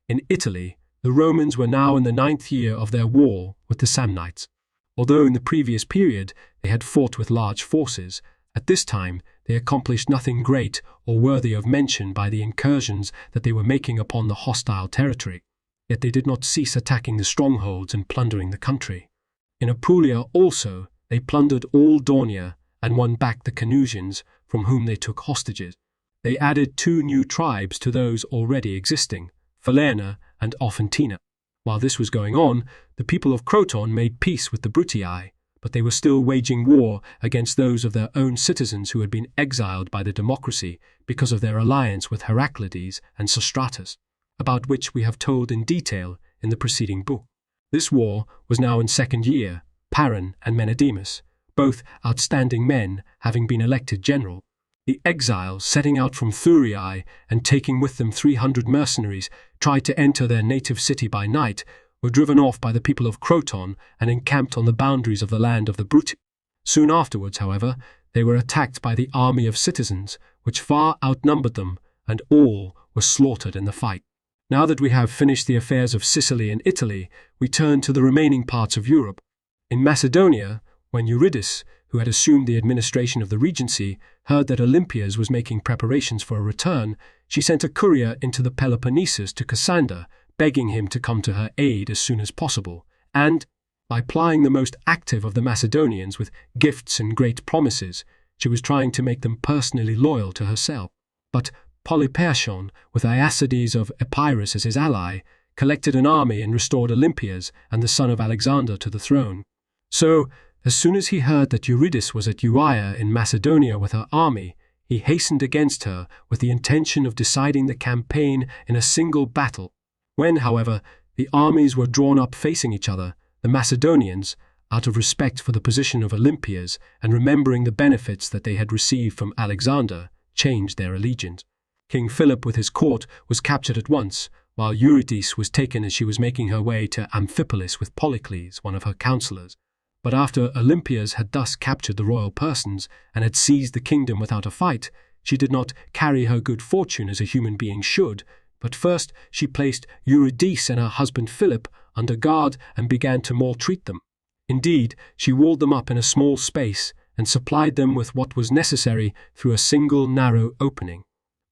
In Italy, the Romans were now in the 9th year of their war with the Samnites. Although in the previous period they had fought with large forces, at this time they accomplished nothing great or worthy of mention by the incursions that they were making upon the hostile territory. Yet they did not cease attacking the strongholds and plundering the country. In Apulia also they plundered all Dornia and won back the Canusians, from whom they took hostages. They added 2 new tribes to those already existing, Falerna and Ofentina. While this was going on, the people of Croton made peace with the Brutii, but they were still waging war against those of their own citizens who had been exiled by the democracy because of their alliance with Heraclides and Sostratus, about which we have told in detail in the preceding book. This war was now in 2nd year, Paran and Menedemus, both outstanding men, having been elected general. The exiles, setting out from Thurii and taking with them 300 mercenaries, tried to enter their native city by night, were driven off by the people of Croton and encamped on the boundaries of the land of the Brutii. Soon afterwards, however, they were attacked by the army of citizens, which far outnumbered them, and all were slaughtered in the fight. Now that we have finished the affairs of Sicily and Italy, we turn to the remaining parts of Europe. In Macedonia, when Eurydice, who had assumed the administration of the regency, heard that Olympias was making preparations for a return, she sent a courier into the Peloponnesus to Cassander, begging him to come to her aid as soon as possible, and, by plying the most active of the Macedonians with gifts and great promises, she was trying to make them personally loyal to herself. But Polyperchon, with Iacides of Epirus as his ally, collected an army and restored Olympias and the son of Alexander to the throne. So, as soon as he heard that Eurydice was at Euaea in Macedonia with her army, he hastened against her with the intention of deciding the campaign in a single battle. When, however, the armies were drawn up facing each other, the Macedonians, out of respect for the position of Olympias and remembering the benefits that they had received from Alexander, changed their allegiance. King Philip with his court was captured at once, while Eurydice was taken as she was making her way to Amphipolis with Polycles, one of her counselors. But after Olympias had thus captured the royal persons and had seized the kingdom without a fight, she did not carry her good fortune as a human being should, but first she placed Eurydice and her husband Philip under guard and began to maltreat them. Indeed, she walled them up in a small space and supplied them with what was necessary through a single narrow opening.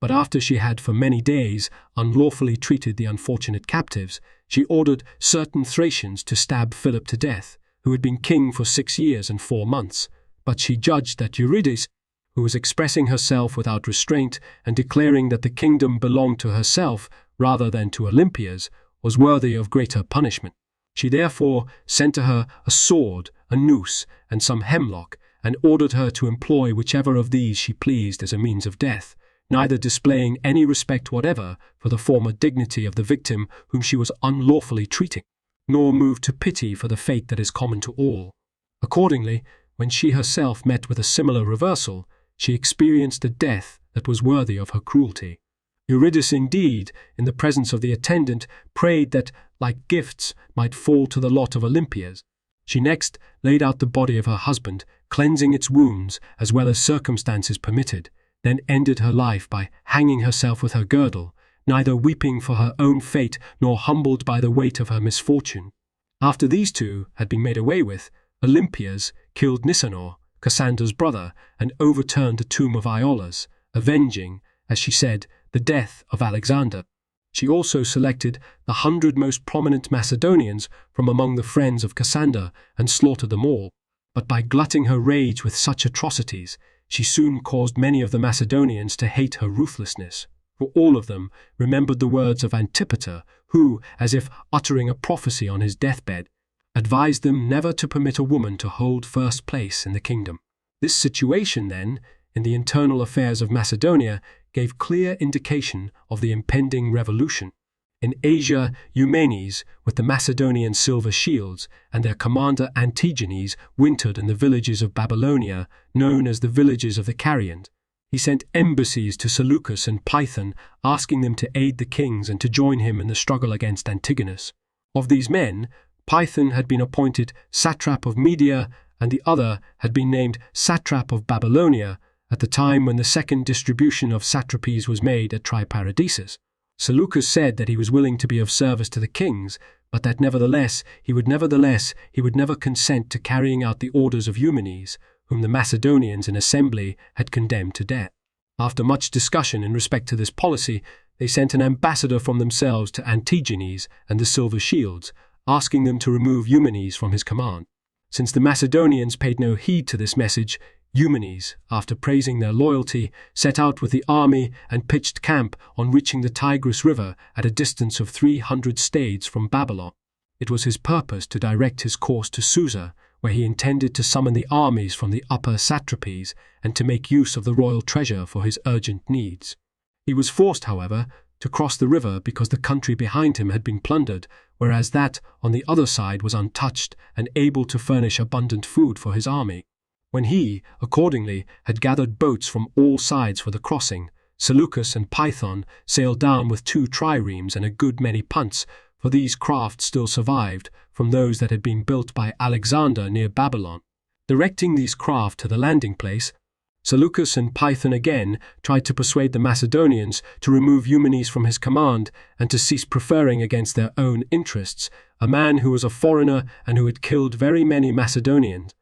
But after she had for many days unlawfully treated the unfortunate captives, she ordered certain Thracians to stab Philip to death, who had been king for 6 years and 4 months. But she judged that Eurydice, who was expressing herself without restraint and declaring that the kingdom belonged to herself rather than to Olympias, was worthy of greater punishment. She therefore sent to her a sword, a noose, and some hemlock, and ordered her to employ whichever of these she pleased as a means of death, neither displaying any respect whatever for the former dignity of the victim whom she was unlawfully treating, nor moved to pity for the fate that is common to all. Accordingly, when she herself met with a similar reversal, she experienced a death that was worthy of her cruelty. Eurydice indeed, in the presence of the attendant, prayed that, like gifts, might fall to the lot of Olympias. She next laid out the body of her husband, cleansing its wounds as well as circumstances permitted, then ended her life by hanging herself with her girdle, neither weeping for her own fate nor humbled by the weight of her misfortune. After these two had been made away with, Olympias killed Nicanor, Cassander's brother, and overturned the tomb of Iolaus, avenging, as she said, the death of Alexander. She also selected the 100 most prominent Macedonians from among the friends of Cassander and slaughtered them all. But by glutting her rage with such atrocities, she soon caused many of the Macedonians to hate her ruthlessness, for all of them remembered the words of Antipater, who, as if uttering a prophecy on his deathbed, advised them never to permit a woman to hold first place in the kingdom. This situation, then, in the internal affairs of Macedonia, gave clear indication of the impending revolution. In Asia, Eumenes, with the Macedonian silver shields, and their commander Antigenes, wintered in the villages of Babylonia, known as the villages of the Carians. He sent embassies to Seleucus and Python, asking them to aid the kings and to join him in the struggle against Antigonus. Of these men, Python had been appointed satrap of Media, and the other had been named satrap of Babylonia, at the time when the second distribution of satrapies was made at Triparadisus. Seleucus said that he was willing to be of service to the kings, but that he would never consent to carrying out the orders of Eumenes, whom the Macedonians in assembly had condemned to death. After much discussion in respect to this policy, they sent an ambassador from themselves to Antigenes and the Silver Shields, asking them to remove Eumenes from his command. Since the Macedonians paid no heed to this message, Eumenes, after praising their loyalty, set out with the army and pitched camp on reaching the Tigris River at a distance of 300 stades from Babylon. It was his purpose to direct his course to Susa, where he intended to summon the armies from the upper satrapies and to make use of the royal treasure for his urgent needs. He was forced, however, to cross the river because the country behind him had been plundered, whereas that on the other side was untouched and able to furnish abundant food for his army. When he, accordingly, had gathered boats from all sides for the crossing, Seleucus and Python sailed down with 2 triremes and a good many punts, for these craft still survived from those that had been built by Alexander near Babylon. Directing these craft to the landing place, Seleucus and Python again tried to persuade the Macedonians to remove Eumenes from his command and to cease preferring against their own interests a man who was a foreigner and who had killed very many Macedonians.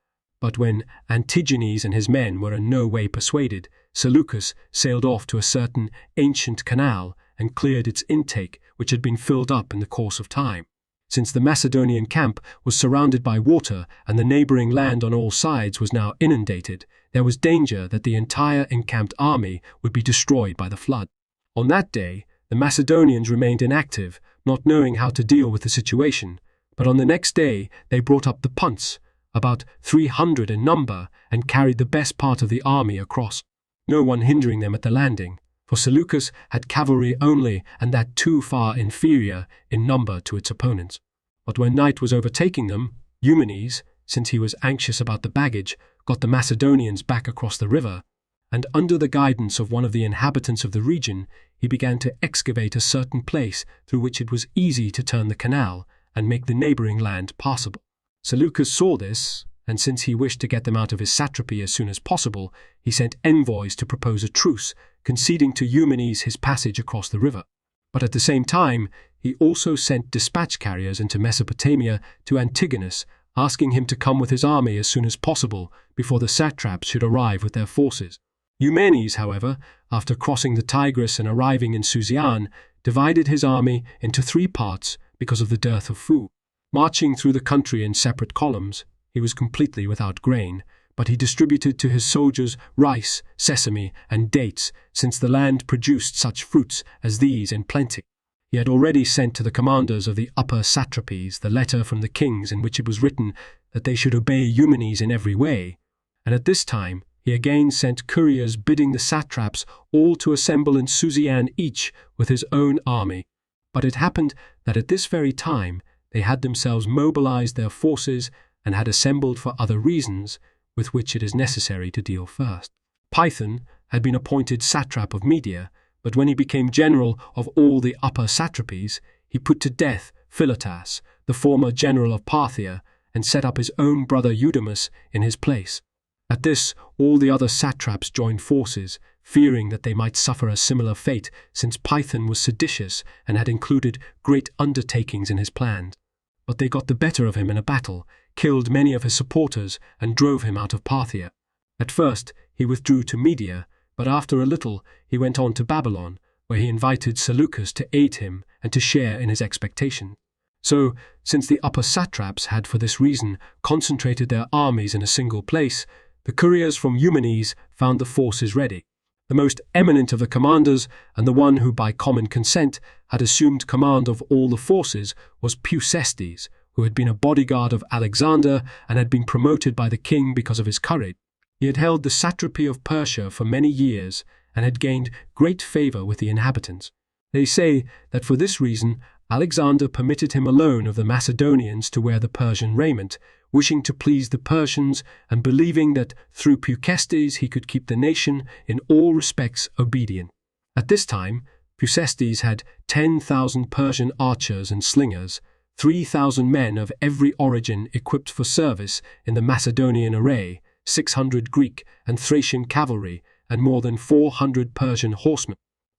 But when Antigenes and his men were in no way persuaded, Seleucus sailed off to a certain ancient canal and cleared its intake, which had been filled up in the course of time. Since the Macedonian camp was surrounded by water and the neighboring land on all sides was now inundated, there was danger that the entire encamped army would be destroyed by the flood. On that day, the Macedonians remained inactive, not knowing how to deal with the situation, but on the next day they brought up the punts, about 300 in number, and carried the best part of the army across, no one hindering them at the landing, for Seleucus had cavalry only, and that too far inferior in number to its opponents. But when night was overtaking them, Eumenes, since he was anxious about the baggage, got the Macedonians back across the river, and under the guidance of one of the inhabitants of the region, he began to excavate a certain place through which it was easy to turn the canal and make the neighboring land passable. Seleucus saw this, and since he wished to get them out of his satrapy as soon as possible, he sent envoys to propose a truce, conceding to Eumenes his passage across the river. But at the same time, he also sent dispatch carriers into Mesopotamia to Antigonus, asking him to come with his army as soon as possible before the satraps should arrive with their forces. Eumenes, however, after crossing the Tigris and arriving in Susian, divided his army into 3 parts because of the dearth of food. Marching through the country in separate columns, he was completely without grain, but he distributed to his soldiers rice, sesame, and dates, since the land produced such fruits as these in plenty. He had already sent to the commanders of the upper satrapies the letter from the kings in which it was written that they should obey Eumenes in every way, and at this time he again sent couriers bidding the satraps all to assemble in Susian each with his own army. But it happened that at this very time they had themselves mobilized their forces and had assembled for other reasons, with which it is necessary to deal first. Python had been appointed satrap of Media, but when he became general of all the upper satrapies, he put to death Philotas, the former general of Parthia, and set up his own brother Eudemus in his place. At this, all the other satraps joined forces, fearing that they might suffer a similar fate, since Python was seditious and had included great undertakings in his plans. But they got the better of him in a battle, killed many of his supporters, and drove him out of Parthia. At first he withdrew to Media, but after a little he went on to Babylon, where he invited Seleucus to aid him and to share in his expectation. So, since the upper satraps had for this reason concentrated their armies in a single place, the couriers from Eumenes found the forces ready. The most eminent of the commanders, and the one who by common consent had assumed command of all the forces, was Pusestes, who had been a bodyguard of Alexander and had been promoted by the king because of his courage. He had held the satrapy of Persia for many years and had gained great favor with the inhabitants. They say that for this reason Alexander permitted him alone of the Macedonians to wear the Persian raiment, wishing to please the Persians and believing that through Pusestes he could keep the nation in all respects obedient. At this time, Pusestes had 10,000 Persian archers and slingers, 3,000 men of every origin equipped for service in the Macedonian array, 600 Greek and Thracian cavalry, and more than 400 Persian horsemen.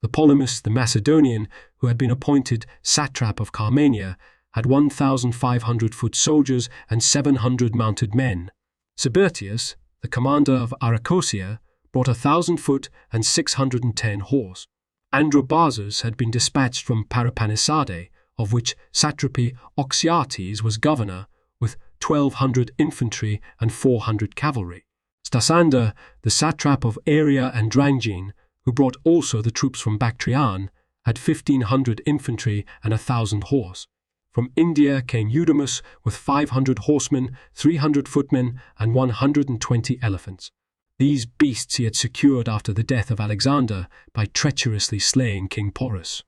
Polemus the Macedonian, who had been appointed satrap of Carmania, had 1,500 foot soldiers and 700 mounted men. Sabertius, the commander of Arachosia, brought 1,000 foot and 610 horse. Androbazus had been dispatched from Parapanisade, of which satrapy Oxyates was governor, with 1,200 infantry and 400 cavalry. Stasander, the satrap of Aria and Drangine, who brought also the troops from Bactrian, had 1,500 infantry and 1,000 horse. From India came Eudemus with 500 horsemen, 300 footmen, and 120 elephants. These beasts he had secured after the death of Alexander by treacherously slaying King Porus.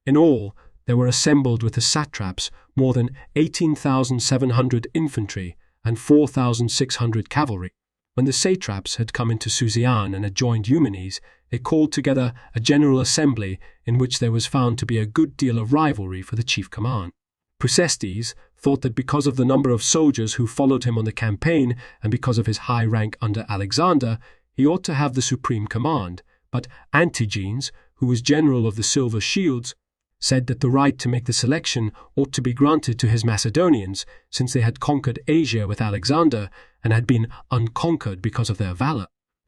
In all, there were assembled with the satraps more than 18,700 infantry and 4,600 cavalry. When the satraps had come into Suzerain and had joined Eumenes, they called together a general assembly in which there was found to be a good deal of rivalry for the chief command. Procestes thought that because of the number of soldiers who followed him on the campaign and because of his high rank under Alexander, he ought to have the supreme command, but Antigenes, who was general of the Silver Shields, said that the right to make the selection ought to be granted to his Macedonians, since they had conquered Asia with Alexander and had been unconquered because of their valor.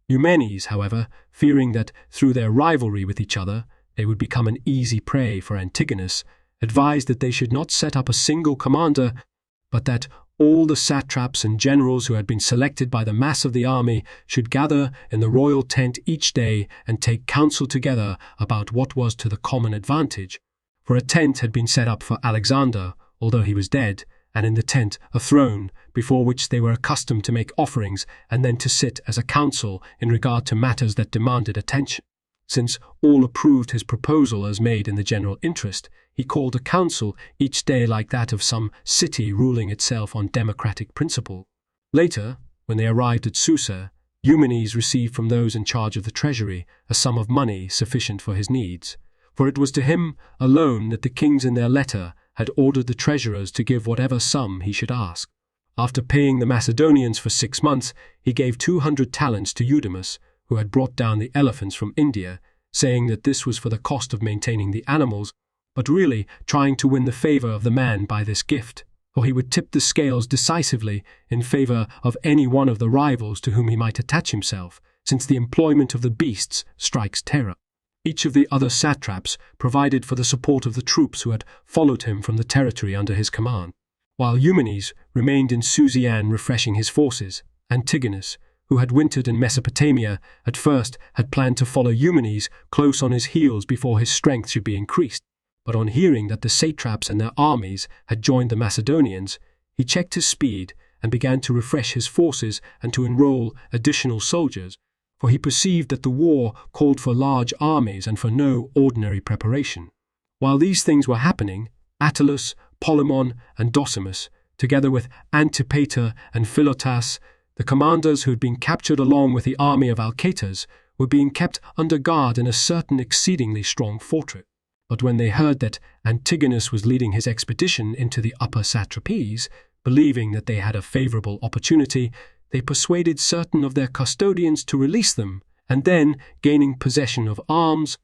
Eumenes, however, fearing that through their rivalry with each other they would become an easy prey for Antigonus, advised that they should not set up a single commander, but that all the satraps and generals who had been selected by the mass of the army should gather in the royal tent each day and take counsel together about what was to the common advantage. For a tent had been set up for Alexander, although he was dead, and in the tent a throne, before which they were accustomed to make offerings and then to sit as a council in regard to matters that demanded attention. Since all approved his proposal as made in the general interest, he called a council each day like that of some city ruling itself on democratic principle. Later, when they arrived at Susa, Eumenes received from those in charge of the treasury a sum of money sufficient for his needs, for it was to him alone that the kings in their letter had ordered the treasurers to give whatever sum he should ask. After paying the Macedonians for 6 months, he gave 200 talents to Eudemus, who had brought down the elephants from India, saying that this was for the cost of maintaining the animals, but really trying to win the favor of the man by this gift, for he would tip the scales decisively in favor of any one of the rivals to whom he might attach himself, since the employment of the beasts strikes terror. Each of the other satraps provided for the support of the troops who had followed him from the territory under his command. While Eumenes remained in Suzerain refreshing his forces, Antigonus, who had wintered in Mesopotamia, at first had planned to follow Eumenes close on his heels before his strength should be increased. But on hearing that the satraps and their armies had joined the Macedonians, he checked his speed and began to refresh his forces and to enroll additional soldiers, for he perceived that the war called for large armies and for no ordinary preparation. While these things were happening, Attalus, Polemon, and Docimus, together with Antipater and Philotas, the commanders who had been captured along with the army of Alcates, were being kept under guard in a certain exceedingly strong fortress. But when they heard that Antigonus was leading his expedition into the upper satrapies, believing that they had a favorable opportunity, they persuaded certain of their custodians to release them, and then, gaining possession of arms,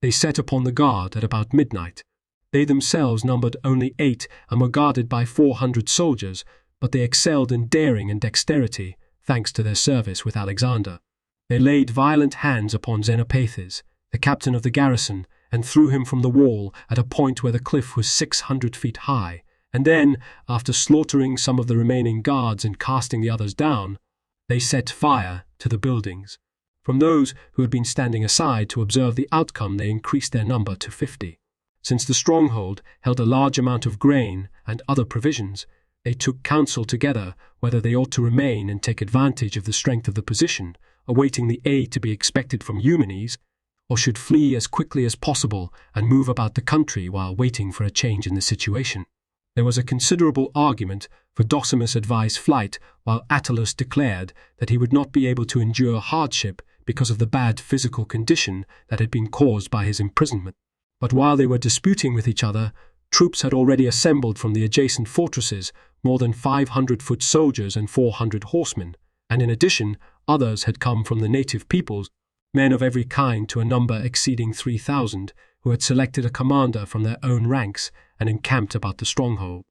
they set upon the guard at about midnight. They themselves numbered only 8 and were guarded by 400 soldiers, but they excelled in daring and dexterity, thanks to their service with Alexander. They laid violent hands upon Xenopathes, the captain of the garrison, and threw him from the wall at a point where the cliff was 600 feet high, and then, after slaughtering some of the remaining guards and casting the others down, they set fire to the buildings. From those who had been standing aside to observe the outcome, they increased their number to 50. Since the stronghold held a large amount of grain and other provisions, they took counsel together whether they ought to remain and take advantage of the strength of the position, awaiting the aid to be expected from Eumenes, or should flee as quickly as possible and move about the country while waiting for a change in the situation. There was a considerable argument, for Docimus advised flight, while Attalus declared that he would not be able to endure hardship because of the bad physical condition that had been caused by his imprisonment. But while they were disputing with each other, troops had already assembled from the adjacent fortresses, more than 500 foot soldiers and 400 horsemen, and in addition, others had come from the native peoples, men of every kind to a number exceeding 3,000, who had selected a commander from their own ranks and encamped about the stronghold.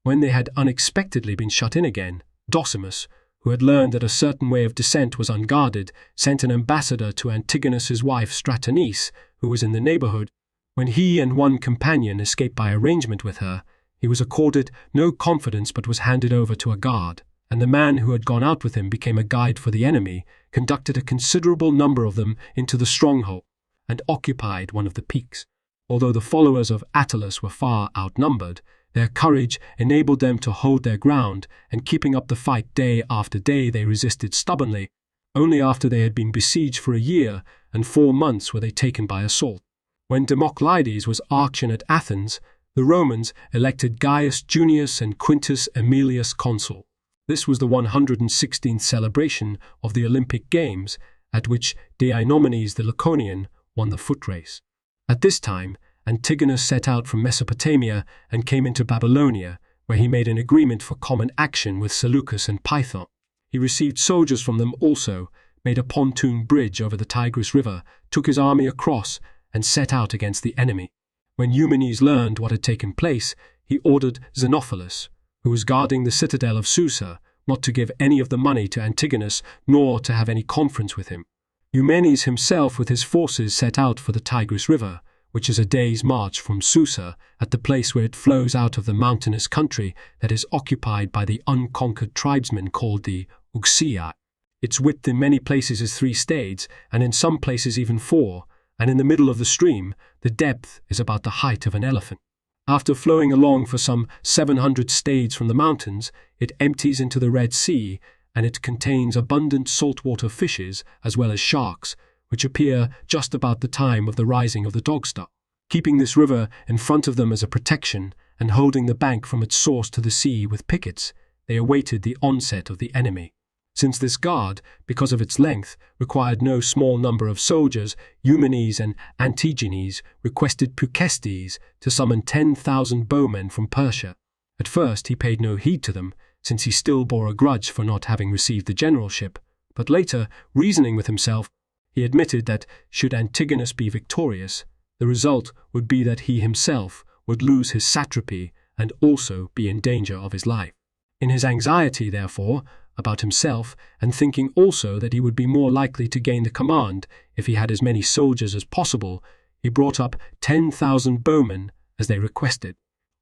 When they had unexpectedly been shut in again, Decimus, who had learned that a certain way of descent was unguarded, sent an ambassador to Antigonus's wife Stratonice, who was in the neighborhood. When he and one companion escaped by arrangement with her, he was accorded no confidence but was handed over to a guard, and the man who had gone out with him became a guide for the enemy, conducted a considerable number of them into the stronghold, and occupied one of the peaks. Although the followers of Attalus were far outnumbered, their courage enabled them to hold their ground, and keeping up the fight day after day they resisted stubbornly. Only after they had been besieged for a year and 4 months were they taken by assault. When Democrides was archon at Athens, the Romans elected Gaius Junius and Quintus Aemilius consul. This was the 116th celebration of the Olympic Games, at which Dionymenes the Laconian won the foot race. At this time, Antigonus set out from Mesopotamia and came into Babylonia, where he made an agreement for common action with Seleucus and Python. He received soldiers from them also, made a pontoon bridge over the Tigris River, took his army across, and set out against the enemy. When Eumenes learned what had taken place, he ordered Xenophilus, who was guarding the citadel of Susa, not to give any of the money to Antigonus, nor to have any conference with him. Eumenes himself with his forces set out for the Tigris River, which is a day's march from Susa, at the place where it flows out of the mountainous country that is occupied by the unconquered tribesmen called the Uxii. Its width in many places is 3 stades, and in some places even 4, and in the middle of the stream, the depth is about the height of an elephant. After flowing along for some 700 stades from the mountains, it empties into the Red Sea, and it contains abundant saltwater fishes as well as sharks, which appear just about the time of the rising of the Dogstar. Keeping this river in front of them as a protection, and holding the bank from its source to the sea with pickets, they awaited the onset of the enemy. Since this guard, because of its length, required no small number of soldiers, Eumenes and Antigenes requested Peucestes to summon 10,000 bowmen from Persia. At first he paid no heed to them, since he still bore a grudge for not having received the generalship, but later, reasoning with himself, he admitted that, should Antigonus be victorious, the result would be that he himself would lose his satrapy and also be in danger of his life. In his anxiety, therefore, about himself, and thinking also that he would be more likely to gain the command if he had as many soldiers as possible, he brought up 10,000 bowmen, as they requested.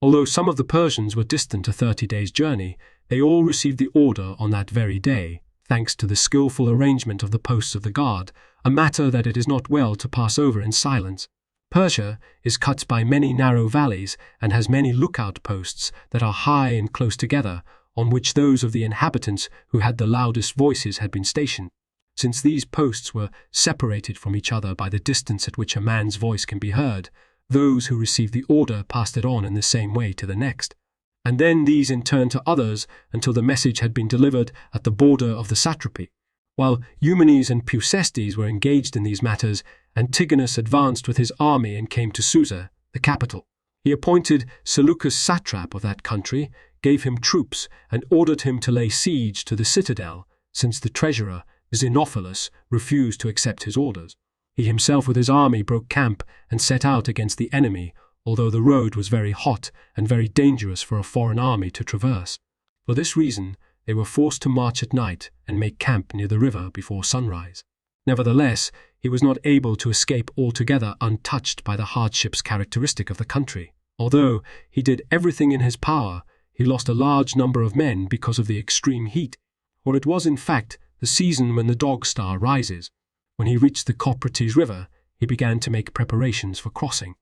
Although some of the Persians were distant a 30 days' journey, they all received the order on that very day, thanks to the skillful arrangement of the posts of the guard, a matter that it is not well to pass over in silence. Persia is cut by many narrow valleys and has many lookout posts that are high and close together, on which those of the inhabitants who had the loudest voices had been stationed. Since these posts were separated from each other by the distance at which a man's voice can be heard, those who received the order passed it on in the same way to the next, and then these in turn to others until the message had been delivered at the border of the satrapy. While Eumenes and Peucestes were engaged in these matters, Antigonus advanced with his army and came to Susa, the capital. He appointed Seleucus satrap of that country, gave him troops, and ordered him to lay siege to the citadel, since the treasurer, Xenophilus, refused to accept his orders. He himself with his army broke camp and set out against the enemy, although the road was very hot and very dangerous for a foreign army to traverse. For this reason, they were forced to march at night and make camp near the river before sunrise. Nevertheless, he was not able to escape altogether untouched by the hardships characteristic of the country. Although he did everything in his power, he lost a large number of men because of the extreme heat, for it was in fact the season when the Dogstar rises. When he reached the Coprates River, he began to make preparations for crossing.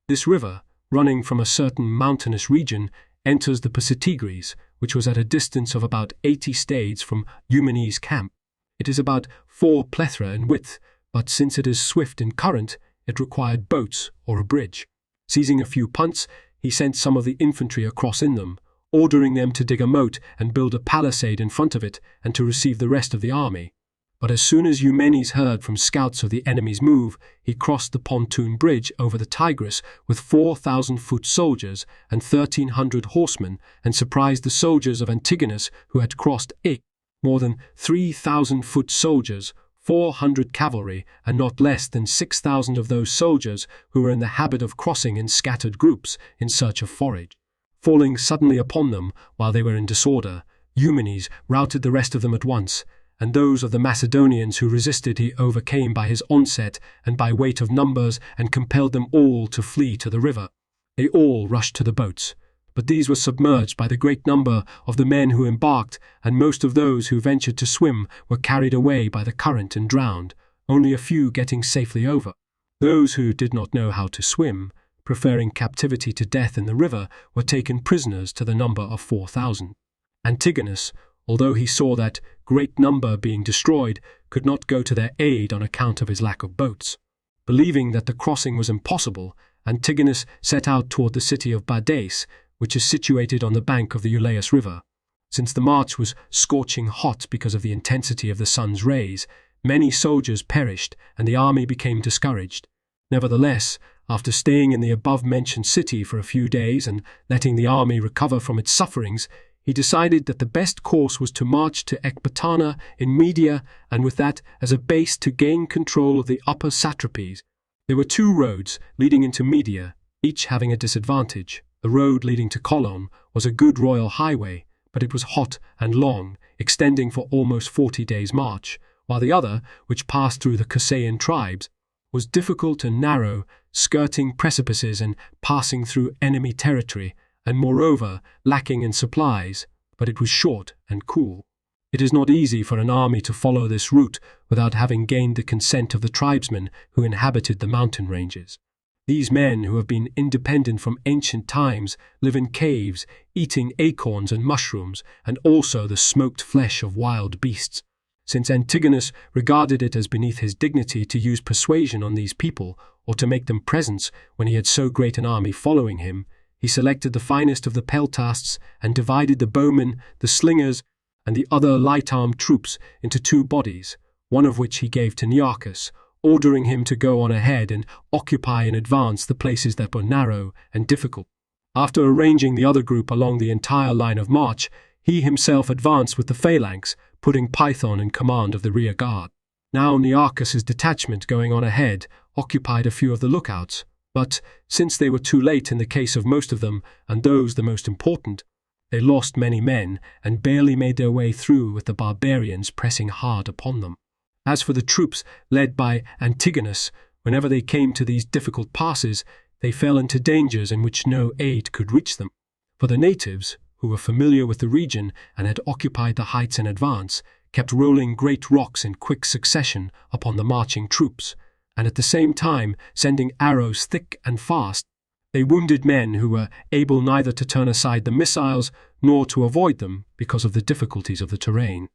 This river, running from a certain mountainous region, enters the Tigris, which was at a distance of about 80 stades from Eumenes' camp. It is about 4 plethra in width, but since it is swift in current, it required boats or a bridge. Seizing a few punts, he sent some of the infantry across in them, ordering them to dig a moat and build a palisade in front of it and to receive the rest of the army. But as soon as Eumenes heard from scouts of the enemy's move, he crossed the pontoon bridge over the Tigris with 4,000 foot soldiers and 1,300 horsemen and surprised the soldiers of Antigonus who had crossed it. More than 3,000 foot soldiers, 400 cavalry, and not less than 6,000 of those soldiers who were in the habit of crossing in scattered groups in search of forage. Falling suddenly upon them while they were in disorder, Eumenes routed the rest of them at once, and those of the Macedonians who resisted he overcame by his onset and by weight of numbers, and compelled them all to flee to the river. They all rushed to the boats, but these were submerged by the great number of the men who embarked, and most of those who ventured to swim were carried away by the current and drowned, only a few getting safely over. Those who did not know how to swim, preferring captivity to death in the river, were taken prisoners to the number of 4,000. Antigonus, although he saw that great number being destroyed, could not go to their aid on account of his lack of boats. Believing that the crossing was impossible, Antigonus set out toward the city of Badaes, which is situated on the bank of the Euleus River. Since the march was scorching hot because of the intensity of the sun's rays, many soldiers perished and the army became discouraged. Nevertheless, after staying in the above-mentioned city for a few days and letting the army recover from its sufferings, he decided that the best course was to march to Ecbatana in Media, and with that as a base to gain control of the upper satrapies. There were 2 roads leading into Media, each having a disadvantage. The road leading to Cologne was a good royal highway, but it was hot and long, extending for almost 40 days' march, while the other, which passed through the Cussean tribes, was difficult and narrow, skirting precipices and passing through enemy territory, and moreover lacking in supplies, but it was short and cool. It is not easy for an army to follow this route without having gained the consent of the tribesmen who inhabited the mountain ranges. These men, who have been independent from ancient times, live in caves, eating acorns and mushrooms, and also the smoked flesh of wild beasts. Since Antigonus regarded it as beneath his dignity to use persuasion on these people, or to make them presents when he had so great an army following him, he selected the finest of the peltasts and divided the bowmen, the slingers, and the other light-armed troops into 2 bodies, one of which he gave to Nearchus, ordering him to go on ahead and occupy in advance the places that were narrow and difficult. After arranging the other group along the entire line of march, he himself advanced with the phalanx, putting Python in command of the rear guard. Now Nearchus's detachment, going on ahead, occupied a few of the lookouts, but, since they were too late in the case of most of them, and those the most important, they lost many men and barely made their way through with the barbarians pressing hard upon them. As for the troops led by Antigonus, whenever they came to these difficult passes, they fell into dangers in which no aid could reach them. For the natives, who were familiar with the region and had occupied the heights in advance, kept rolling great rocks in quick succession upon the marching troops, and at the same time sending arrows thick and fast. They wounded men who were able neither to turn aside the missiles nor to avoid them because of the difficulties of the terrain.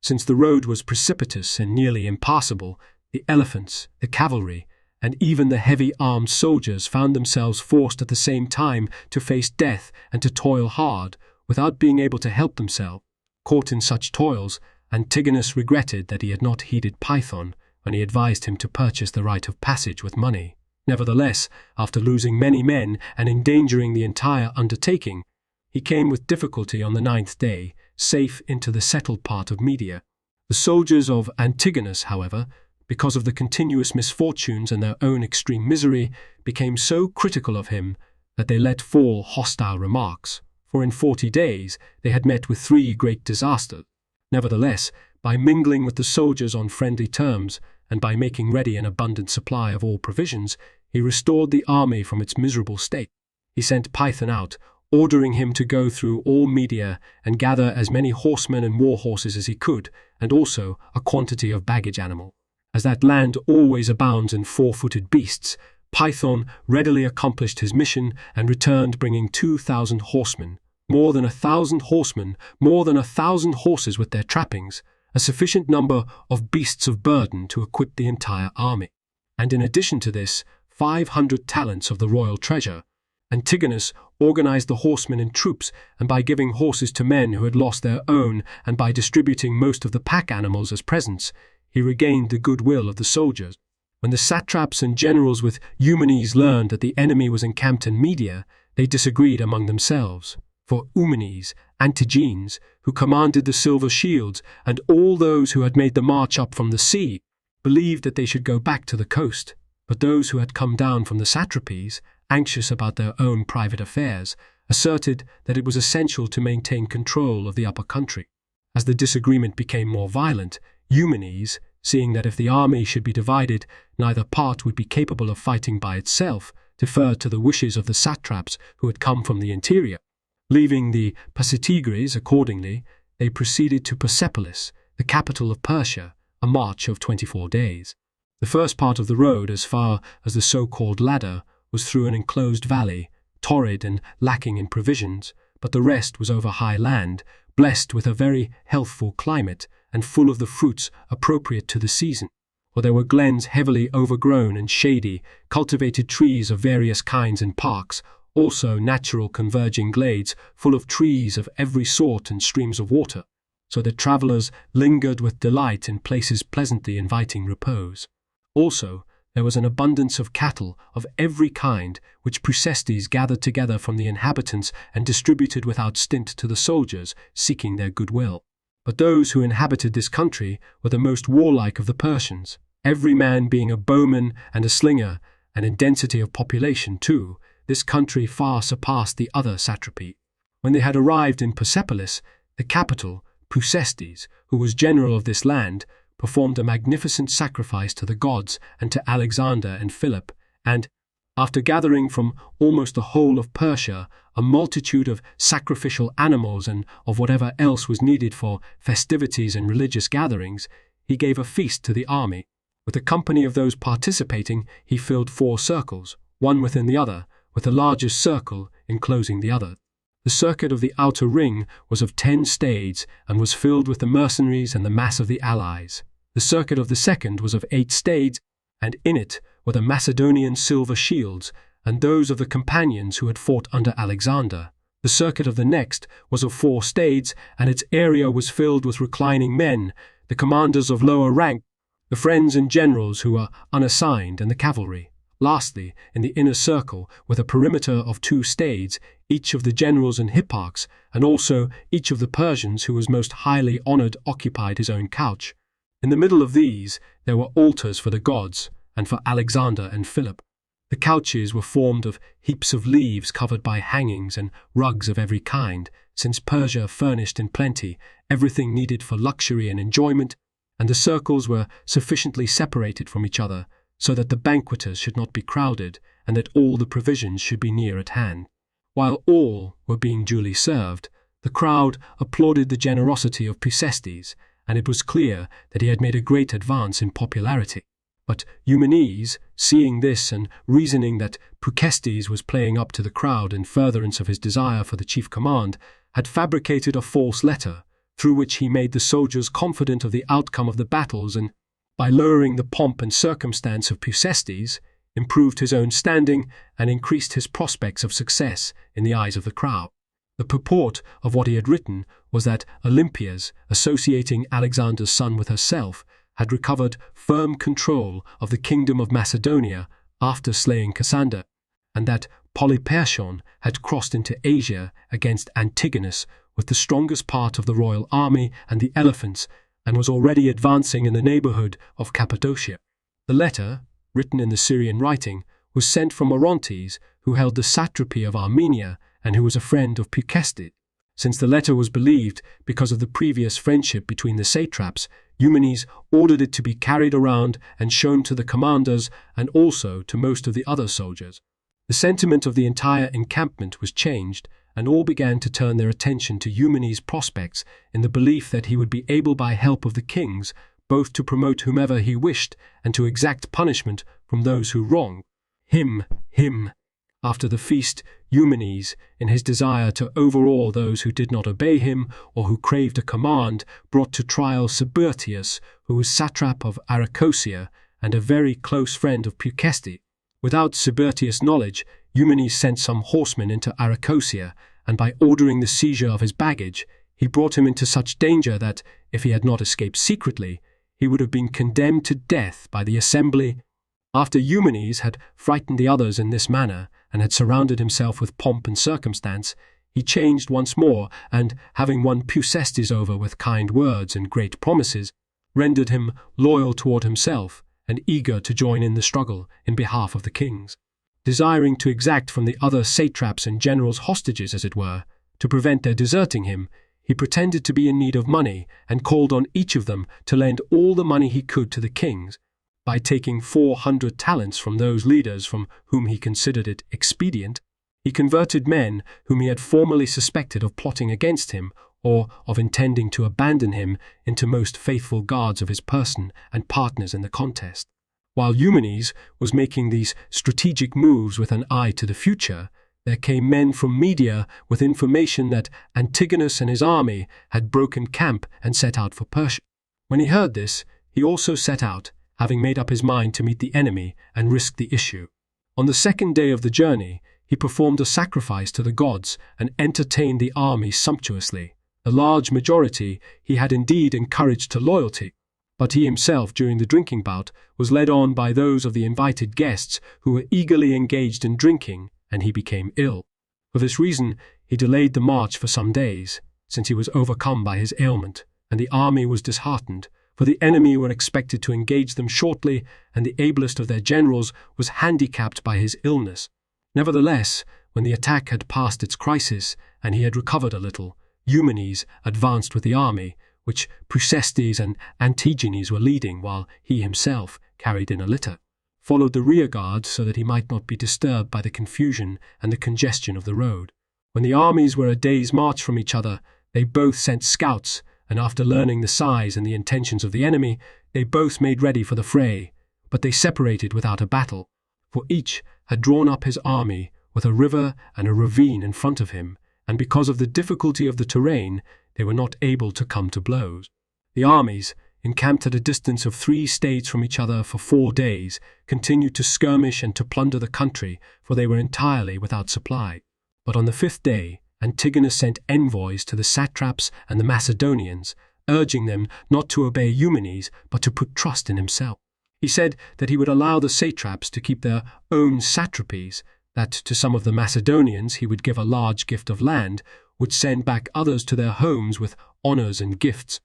Since the road was precipitous and nearly impassable, the elephants, the cavalry, and even the heavy-armed soldiers found themselves forced at the same time to face death and to toil hard, without being able to help themselves. Caught in such toils, Antigonus regretted that he had not heeded Python when he advised him to purchase the right of passage with money. Nevertheless, after losing many men and endangering the entire undertaking, he came with difficulty on the 9th day, safe into the settled part of Media. The soldiers of Antigonus, however, because of the continuous misfortunes and their own extreme misery, became so critical of him that they let fall hostile remarks, for in 40 days they had met with 3 great disasters. Nevertheless, by mingling with the soldiers on friendly terms, and by making ready an abundant supply of all provisions, he restored the army from its miserable state. He sent Python out, ordering him to go through all Media and gather as many horsemen and war horses as he could, and also a quantity of baggage animal. As that land always abounds in 4-footed beasts, Python readily accomplished his mission and returned bringing 2,000 horsemen, more than 1,000 horsemen, more than 1,000 horses with their trappings, a sufficient number of beasts of burden to equip the entire army. And in addition to this, 500 talents of the royal treasure. Antigonus organized the horsemen in troops, and by giving horses to men who had lost their own, and by distributing most of the pack animals as presents, he regained the goodwill of the soldiers. When the satraps and generals with Eumenes learned that the enemy was encamped in Media, they disagreed among themselves. For Eumenes, Antigenes, who commanded the silver shields, and all those who had made the march up from the sea, believed that they should go back to the coast, but those who had come down from the satrapies, anxious about their own private affairs, asserted that it was essential to maintain control of the upper country. As the disagreement became more violent, Eumenes, seeing that if the army should be divided, neither part would be capable of fighting by itself, deferred to the wishes of the satraps who had come from the interior. Leaving the Pasitigres, accordingly, they proceeded to Persepolis, the capital of Persia, a march of 24 days. The first part of the road, as far as the so-called ladder, was through an enclosed valley, torrid and lacking in provisions, but the rest was over high land, blessed with a very healthful climate and full of the fruits appropriate to the season, for there were glens heavily overgrown and shady, cultivated trees of various kinds and parks, also natural converging glades full of trees of every sort and streams of water, so that travellers lingered with delight in places pleasantly inviting repose. Also, there was an abundance of cattle of every kind, which Procestes gathered together from the inhabitants and distributed without stint to the soldiers, seeking their goodwill. But those who inhabited this country were the most warlike of the Persians, every man being a bowman and a slinger, and in density of population, too, this country far surpassed the other satrapy. When they had arrived in Persepolis, the capital, Procestes, who was general of this land, performed a magnificent sacrifice to the gods and to Alexander and Philip, and, after gathering from almost the whole of Persia a multitude of sacrificial animals and of whatever else was needed for festivities and religious gatherings, he gave a feast to the army. With the company of those participating, he filled 4 circles, one within the other, with the largest circle enclosing the other. The circuit of the outer ring was of 10 stades and was filled with the mercenaries and the mass of the allies. The circuit of the second was of 8 stades, and in it were the Macedonian silver shields and those of the companions who had fought under Alexander. The circuit of the next was of 4 stades, and its area was filled with reclining men, the commanders of lower rank, the friends and generals who were unassigned, and the cavalry. Lastly, in the inner circle, with a perimeter of 2 stades, each of the generals and hipparchs, and also each of the Persians who was most highly honored occupied his own couch. In the middle of these there were altars for the gods, and for Alexander and Philip. The couches were formed of heaps of leaves covered by hangings and rugs of every kind, since Persia furnished in plenty everything needed for luxury and enjoyment, and the circles were sufficiently separated from each other, so that the banqueters should not be crowded, and that all the provisions should be near at hand. While all were being duly served, the crowd applauded the generosity of Procestes, and it was clear that he had made a great advance in popularity. But Eumenes, seeing this and reasoning that Procestes was playing up to the crowd in furtherance of his desire for the chief command, had fabricated a false letter, through which he made the soldiers confident of the outcome of the battles, and, by lowering the pomp and circumstance of Procestes, improved his own standing and increased his prospects of success in the eyes of the crowd. The purport of what he had written was that Olympias, associating Alexander's son with herself, had recovered firm control of the kingdom of Macedonia after slaying Cassander, and that Polyperchon had crossed into Asia against Antigonus with the strongest part of the royal army and the elephants, and was already advancing in the neighborhood of Cappadocia. The letter, written in the Syrian writing, was sent from Orontes, who held the satrapy of Armenia and who was a friend of Procestes. Since the letter was believed because of the previous friendship between the satraps, Eumenes ordered it to be carried around and shown to the commanders and also to most of the other soldiers. The sentiment of the entire encampment was changed, and all began to turn their attention to Eumenes' prospects in the belief that he would be able by help of the kings both to promote whomever he wished and to exact punishment from those who wronged him. After the feast, Eumenes, in his desire to overawe those who did not obey him or who craved a command, brought to trial Sabertius, who was satrap of Arachosia and a very close friend of Procestes. Without Sabertius' knowledge, Eumenes sent some horsemen into Arachosia, and by ordering the seizure of his baggage, he brought him into such danger that, if he had not escaped secretly, he would have been condemned to death by the assembly. After Eumenes had frightened the others in this manner, and had surrounded himself with pomp and circumstance, he changed once more, and, having won Procestes over with kind words and great promises, rendered him loyal toward himself and eager to join in the struggle in behalf of the kings. Desiring to exact from the other satraps and generals hostages, as it were, to prevent their deserting him, he pretended to be in need of money and called on each of them to lend all the money he could to the kings. By taking 400 talents from those leaders from whom he considered it expedient, he converted men whom he had formerly suspected of plotting against him or of intending to abandon him into most faithful guards of his person and partners in the contest. While Eumenes was making these strategic moves with an eye to the future, there came men from Media with information that Antigonus and his army had broken camp and set out for Persia. When he heard this, he also set out, having made up his mind to meet the enemy and risk the issue. On the second day of the journey, he performed a sacrifice to the gods and entertained the army sumptuously. The large majority he had indeed encouraged to loyalty, but he himself, during the drinking bout, was led on by those of the invited guests who were eagerly engaged in drinking, and he became ill. For this reason, he delayed the march for some days, since he was overcome by his ailment, and the army was disheartened, for the enemy were expected to engage them shortly, and the ablest of their generals was handicapped by his illness. Nevertheless, when the attack had passed its crisis, and he had recovered a little, Eumenes advanced with the army, which Procestes and Antigenes were leading, while he himself, carried in a litter, followed the rear guard so that he might not be disturbed by the confusion and the congestion of the road. When the armies were a day's march from each other, they both sent scouts, and after learning the size and the intentions of the enemy, they both made ready for the fray, but they separated without a battle, for each had drawn up his army with a river and a ravine in front of him, and because of the difficulty of the terrain, they were not able to come to blows. The armies, encamped at a distance of 3 states from each other for 4 days, continued to skirmish and to plunder the country, for they were entirely without supply. But on the 5th day, Antigonus sent envoys to the satraps and the Macedonians, urging them not to obey Eumenes, but to put trust in himself. He said that he would allow the satraps to keep their own satrapies, that to some of the Macedonians he would give a large gift of land, would send back others to their homes with honors and gifts,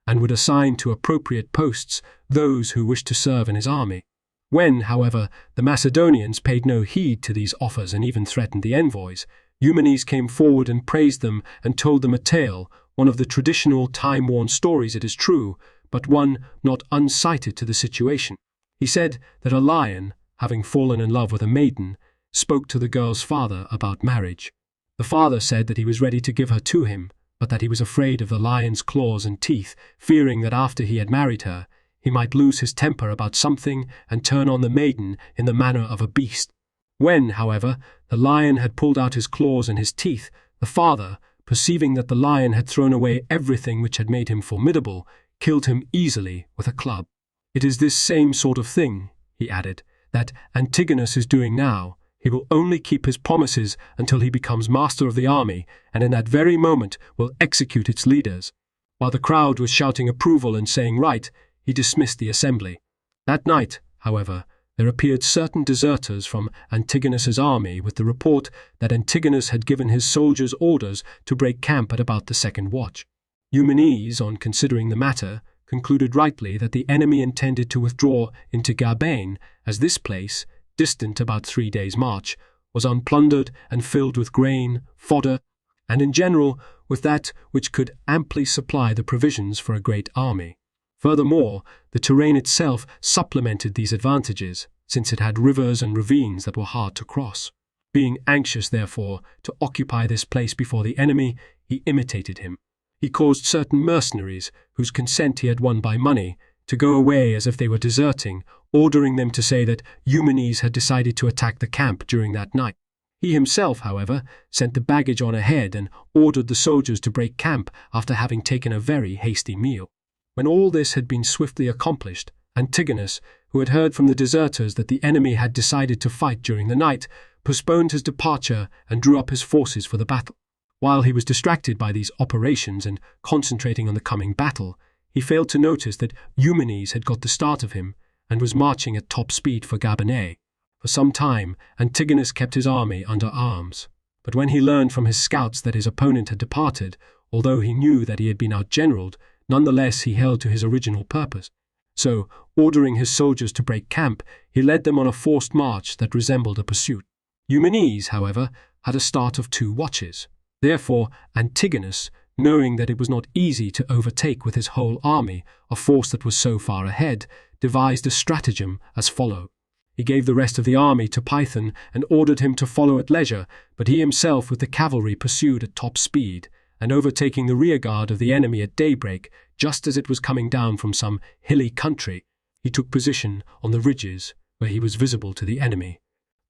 and would assign to appropriate posts those who wished to serve in his army. When, however, the Macedonians paid no heed to these offers and even threatened the envoys, Eumenes came forward and praised them and told them a tale, one of the traditional time-worn stories, it is true, but one not unsighted to the situation. He said that a lion, having fallen in love with a maiden, spoke to the girl's father about marriage. The father said that he was ready to give her to him, but that he was afraid of the lion's claws and teeth, fearing that after he had married her, he might lose his temper about something and turn on the maiden in the manner of a beast. When, however, the lion had pulled out his claws and his teeth, the father, perceiving that the lion had thrown away everything which had made him formidable, killed him easily with a club. It is this same sort of thing, he added, that Antigonus is doing now. He will only keep his promises until he becomes master of the army, and in that very moment will execute its leaders. While the crowd was shouting approval and saying right, he dismissed the assembly. That night, however, there appeared certain deserters from Antigonus's army with the report that Antigonus had given his soldiers orders to break camp at about the 2nd watch. Eumenes, on considering the matter, concluded rightly that the enemy intended to withdraw into Gabain, as this place, distant about 3 days' march, was unplundered and filled with grain, fodder, and in general with that which could amply supply the provisions for a great army. Furthermore, the terrain itself supplemented these advantages, since it had rivers and ravines that were hard to cross. Being anxious, therefore, to occupy this place before the enemy, he imitated him. He caused certain mercenaries, whose consent he had won by money, to go away as if they were deserting, ordering them to say that Eumenes had decided to attack the camp during that night. He himself, however, sent the baggage on ahead and ordered the soldiers to break camp after having taken a very hasty meal. When all this had been swiftly accomplished, Antigonus, who had heard from the deserters that the enemy had decided to fight during the night, postponed his departure and drew up his forces for the battle. While he was distracted by these operations and concentrating on the coming battle, he failed to notice that Eumenes had got the start of him and was marching at top speed for Gabain. For some time, Antigonus kept his army under arms, but when he learned from his scouts that his opponent had departed, although he knew that he had been outgeneraled, Nonetheless, he held to his original purpose. So, ordering his soldiers to break camp, he led them on a forced march that resembled a pursuit. Eumenes, however, had a start of 2 watches. Therefore, Antigonus, knowing that it was not easy to overtake with his whole army a force that was so far ahead, devised a stratagem as follows. He gave the rest of the army to Python and ordered him to follow at leisure, but he himself with the cavalry pursued at top speed, and overtaking the rearguard of the enemy at daybreak, just as it was coming down from some hilly country, he took position on the ridges where he was visible to the enemy.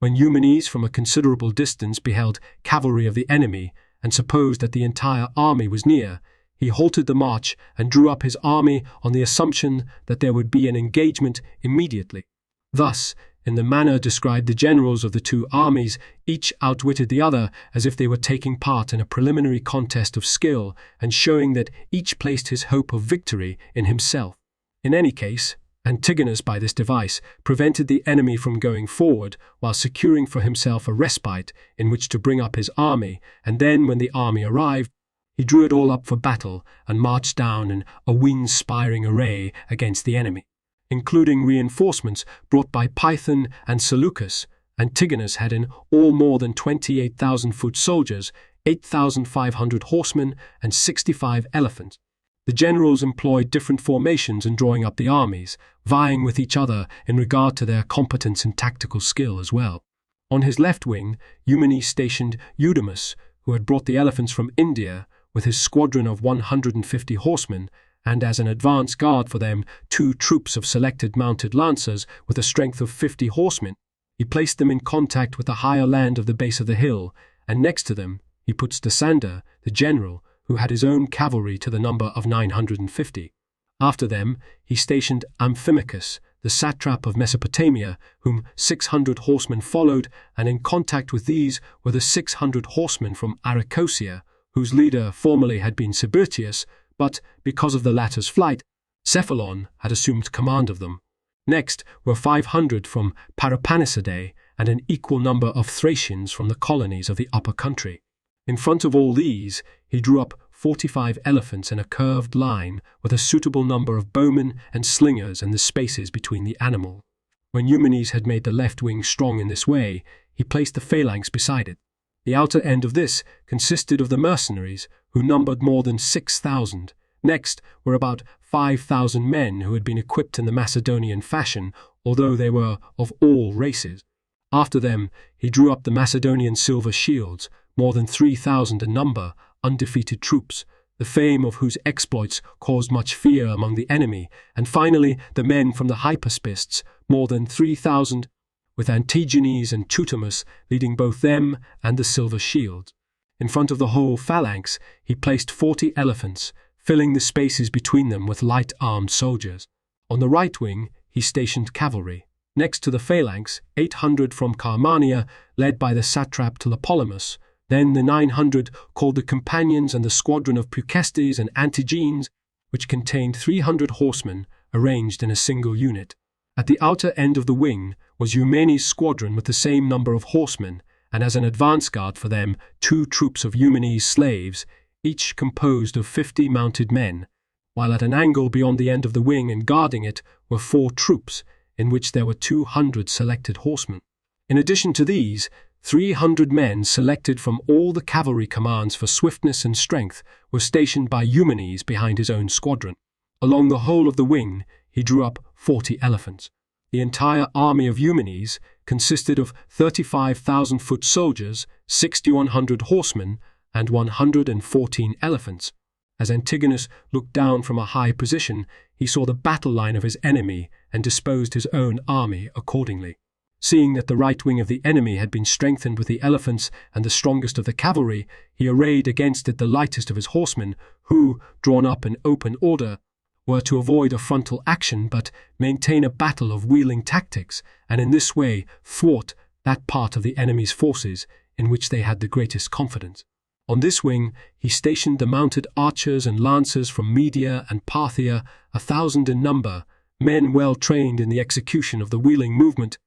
When Eumenes from a considerable distance beheld cavalry of the enemy, and supposed that the entire army was near, he halted the march and drew up his army on the assumption that there would be an engagement immediately. Thus, in the manner described, the generals of the 2 armies each outwitted the other as if they were taking part in a preliminary contest of skill, and showing that each placed his hope of victory in himself. In any case, Antigonus by this device prevented the enemy from going forward, while securing for himself a respite in which to bring up his army, and then when the army arrived, he drew it all up for battle and marched down in a wind-spiring array against the enemy. Including reinforcements brought by Python and Seleucus, Antigonus had in all more than 28,000 foot soldiers, 8,500 horsemen, and 65 elephants. The generals employed different formations in drawing up the armies, vying with each other in regard to their competence and tactical skill as well. On his left wing, Eumenes stationed Eudemus, who had brought the elephants from India, with his squadron of 150 horsemen, and as an advance guard for them 2 troops of selected mounted lancers with a strength of 50 horsemen. He placed them in contact with the higher land of the base of the hill, and next to them he puts Lysander, the general, who had his own cavalry to the number of 950. After them he stationed Amphimachus, the satrap of Mesopotamia, whom 600 horsemen followed, and in contact with these were the 600 horsemen from Arachosia, whose leader formerly had been Tiburtius, but, because of the latter's flight, Cephalon had assumed command of them. Next were 500 from Parapannisidae and an equal number of Thracians from the colonies of the upper country. In front of all these, he drew up 45 elephants in a curved line with a suitable number of bowmen and slingers in the spaces between the animals. When Eumenes had made the left wing strong in this way, he placed the phalanx beside it. The outer end of this consisted of the mercenaries, who numbered more than 6,000. Next were about 5,000 men who had been equipped in the Macedonian fashion, although they were of all races. After them he drew up the Macedonian silver shields, more than 3,000 in number, undefeated troops, the fame of whose exploits caused much fear among the enemy, and finally the men from the Hypaspists, more than 3,000, with Antigenes and Tutamus leading both them and the silver shields. In front of the whole phalanx he placed 40 elephants, filling the spaces between them with light-armed soldiers. On the right wing he stationed cavalry. Next to the phalanx, 800 from Carmania, led by the satrap Tlepolemus, then the 900 called the Companions and the squadron of Peucestes and Antigenes, which contained 300 horsemen arranged in a single unit. At the outer end of the wing was Eumenes' squadron with the same number of horsemen, and as an advance guard for them 2 troops of Eumenes' slaves, each composed of 50 mounted men, while at an angle beyond the end of the wing and guarding it were 4 troops, in which there were 200 selected horsemen. In addition to these, 300 men selected from all the cavalry commands for swiftness and strength were stationed by Eumenes behind his own squadron. Along the whole of the wing he drew up 40 elephants. The entire army of Eumenes consisted of 35,000 foot soldiers, 6,100 horsemen, and 114 elephants. As Antigonus looked down from a high position, he saw the battle line of his enemy and disposed his own army accordingly. Seeing that the right wing of the enemy had been strengthened with the elephants and the strongest of the cavalry, he arrayed against it the lightest of his horsemen, who, drawn up in open order, were to avoid a frontal action but maintain a battle of wheeling tactics, and in this way thwart that part of the enemy's forces in which they had the greatest confidence. On this wing he stationed the mounted archers and lancers from Media and Parthia, 1,000 in number, men well trained in the execution of the wheeling movement,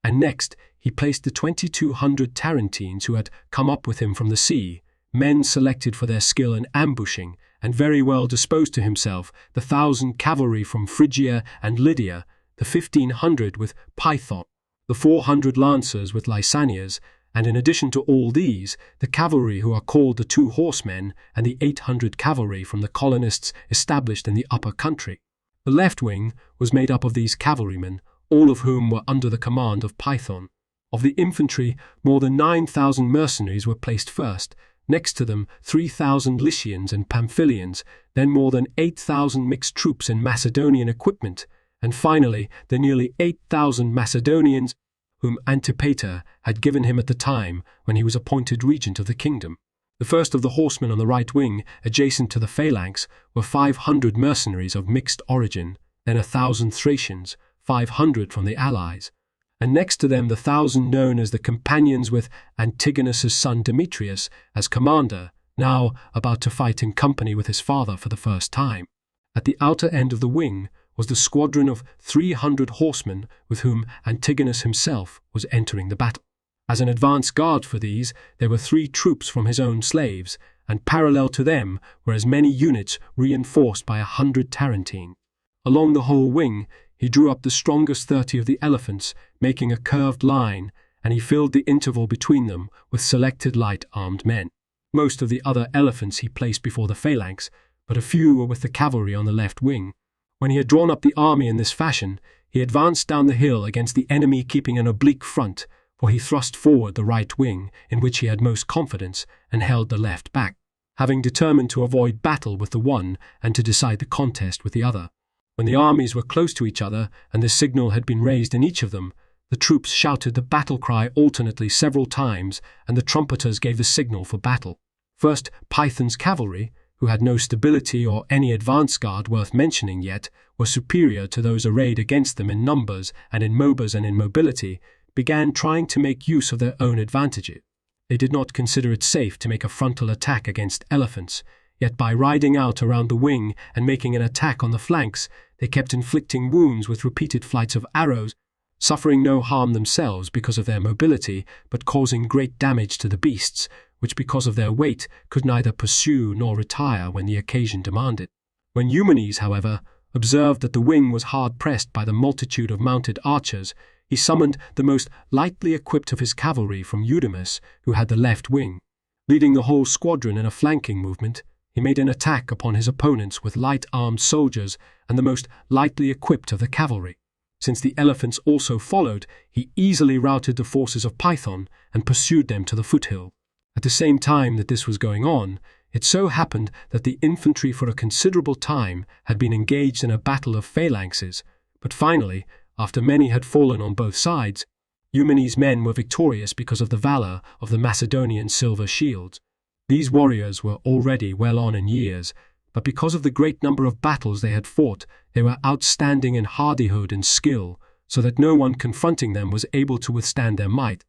and next he placed the 2,200 Tarentines who had come up with him from the sea, men selected for their skill in ambushing, and very well disposed to himself, the 1,000 cavalry from Phrygia and Lydia, the 1,500 with Python, the 400 lancers with Lysanias, and in addition to all these, the cavalry who are called the 2 horsemen, and the 800 cavalry from the colonists established in the upper country. The left wing was made up of these cavalrymen, all of whom were under the command of Python. Of the infantry, more than 9,000 mercenaries were placed first, next to them 3,000 Lycians and Pamphylians, then more than 8,000 mixed troops in Macedonian equipment, and finally the nearly 8,000 Macedonians whom Antipater had given him at the time when he was appointed regent of the kingdom. The first of the horsemen on the right wing, adjacent to the phalanx, were 500 mercenaries of mixed origin, then 1,000 Thracians, 500 from the allies, and next to them the 1,000 known as the companions with Antigonus's son Demetrius as commander, now about to fight in company with his father for the first time. At the outer end of the wing was the squadron of 300 horsemen with whom Antigonus himself was entering the battle. As an advance guard for these, there were 3 troops from his own slaves, and parallel to them were as many units reinforced by 100 Tarentines. Along the whole wing, he drew up the strongest 30 of the elephants, making a curved line, and he filled the interval between them with selected light-armed men. Most of the other elephants he placed before the phalanx, but a few were with the cavalry on the left wing. When he had drawn up the army in this fashion, he advanced down the hill against the enemy, keeping an oblique front, for he thrust forward the right wing, in which he had most confidence, and held the left back, having determined to avoid battle with the one and to decide the contest with the other. When the armies were close to each other, and the signal had been raised in each of them, the troops shouted the battle cry alternately several times, and the trumpeters gave the signal for battle. First, Python's cavalry, who had no stability or any advance guard worth mentioning yet, were superior to those arrayed against them in numbers and in mobers and in mobility, began trying to make use of their own advantages. They did not consider it safe to make a frontal attack against elephants, yet by riding out around the wing and making an attack on the flanks, they kept inflicting wounds with repeated flights of arrows, suffering no harm themselves because of their mobility, but causing great damage to the beasts, which because of their weight could neither pursue nor retire when the occasion demanded. When Eumenes, however, observed that the wing was hard pressed by the multitude of mounted archers, he summoned the most lightly equipped of his cavalry from Eudemus, who had the left wing. Leading the whole squadron in a flanking movement, he made an attack upon his opponents with light-armed soldiers and the most lightly equipped of the cavalry. Since the elephants also followed, he easily routed the forces of Python and pursued them to the foothill. At the same time that this was going on, it so happened that the infantry for a considerable time had been engaged in a battle of phalanxes, but finally, after many had fallen on both sides, Eumenes' men were victorious because of the valor of the Macedonian silver shields. These warriors were already well on in years, but because of the great number of battles they had fought, they were outstanding in hardihood and skill, so that no one confronting them was able to withstand their might.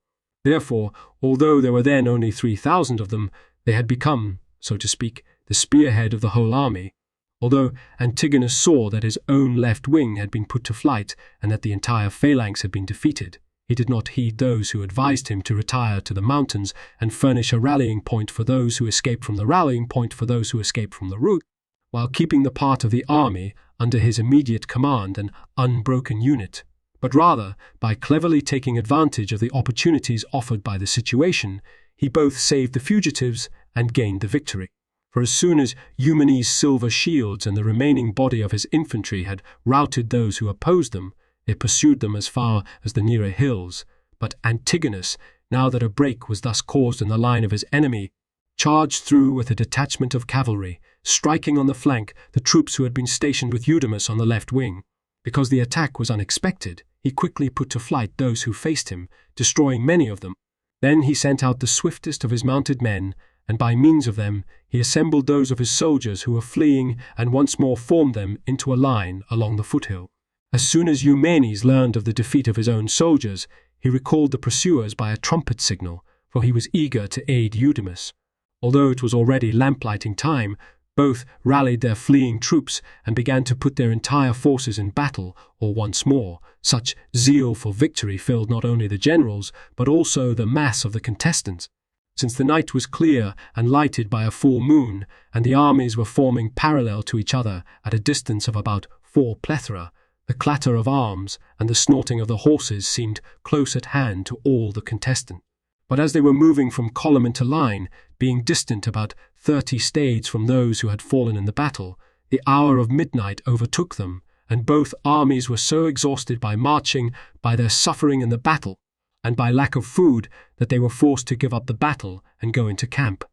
Therefore, although there were then only 3,000 of them, they had become, so to speak, the spearhead of the whole army. Although Antigonus saw that his own left wing had been put to flight and that the entire phalanx had been defeated, he did not heed those who advised him to retire to the mountains and furnish a rallying point for those who escaped from the rallying point for those who escaped from the rout, while keeping the part of the army under his immediate command an unbroken unit, but rather, by cleverly taking advantage of the opportunities offered by the situation, he both saved the fugitives and gained the victory. For as soon as Eumenes' silver shields and the remaining body of his infantry had routed those who opposed them, they pursued them as far as the nearer hills. But Antigonus, now that a break was thus caused in the line of his enemy, charged through with a detachment of cavalry, striking on the flank the troops who had been stationed with Eudemus on the left wing. Because the attack was unexpected, he quickly put to flight those who faced him, destroying many of them. Then he sent out the swiftest of his mounted men, and by means of them he assembled those of his soldiers who were fleeing and once more formed them into a line along the foothill. As soon as Eumenes learned of the defeat of his own soldiers, he recalled the pursuers by a trumpet signal, for he was eager to aid Eudemus. Although it was already lamplighting time, both rallied their fleeing troops and began to put their entire forces in battle, or once more, such zeal for victory filled not only the generals, but also the mass of the contestants. Since the night was clear and lighted by a full moon, and the armies were forming parallel to each other at a distance of about 4 plethra, the clatter of arms and the snorting of the horses seemed close at hand to all the contestants. But as they were moving from column into line, being distant about 30 stades from those who had fallen in the battle, the hour of midnight overtook them, and both armies were so exhausted by marching, by their suffering in the battle, and by lack of food, that they were forced to give up the battle and go into camp.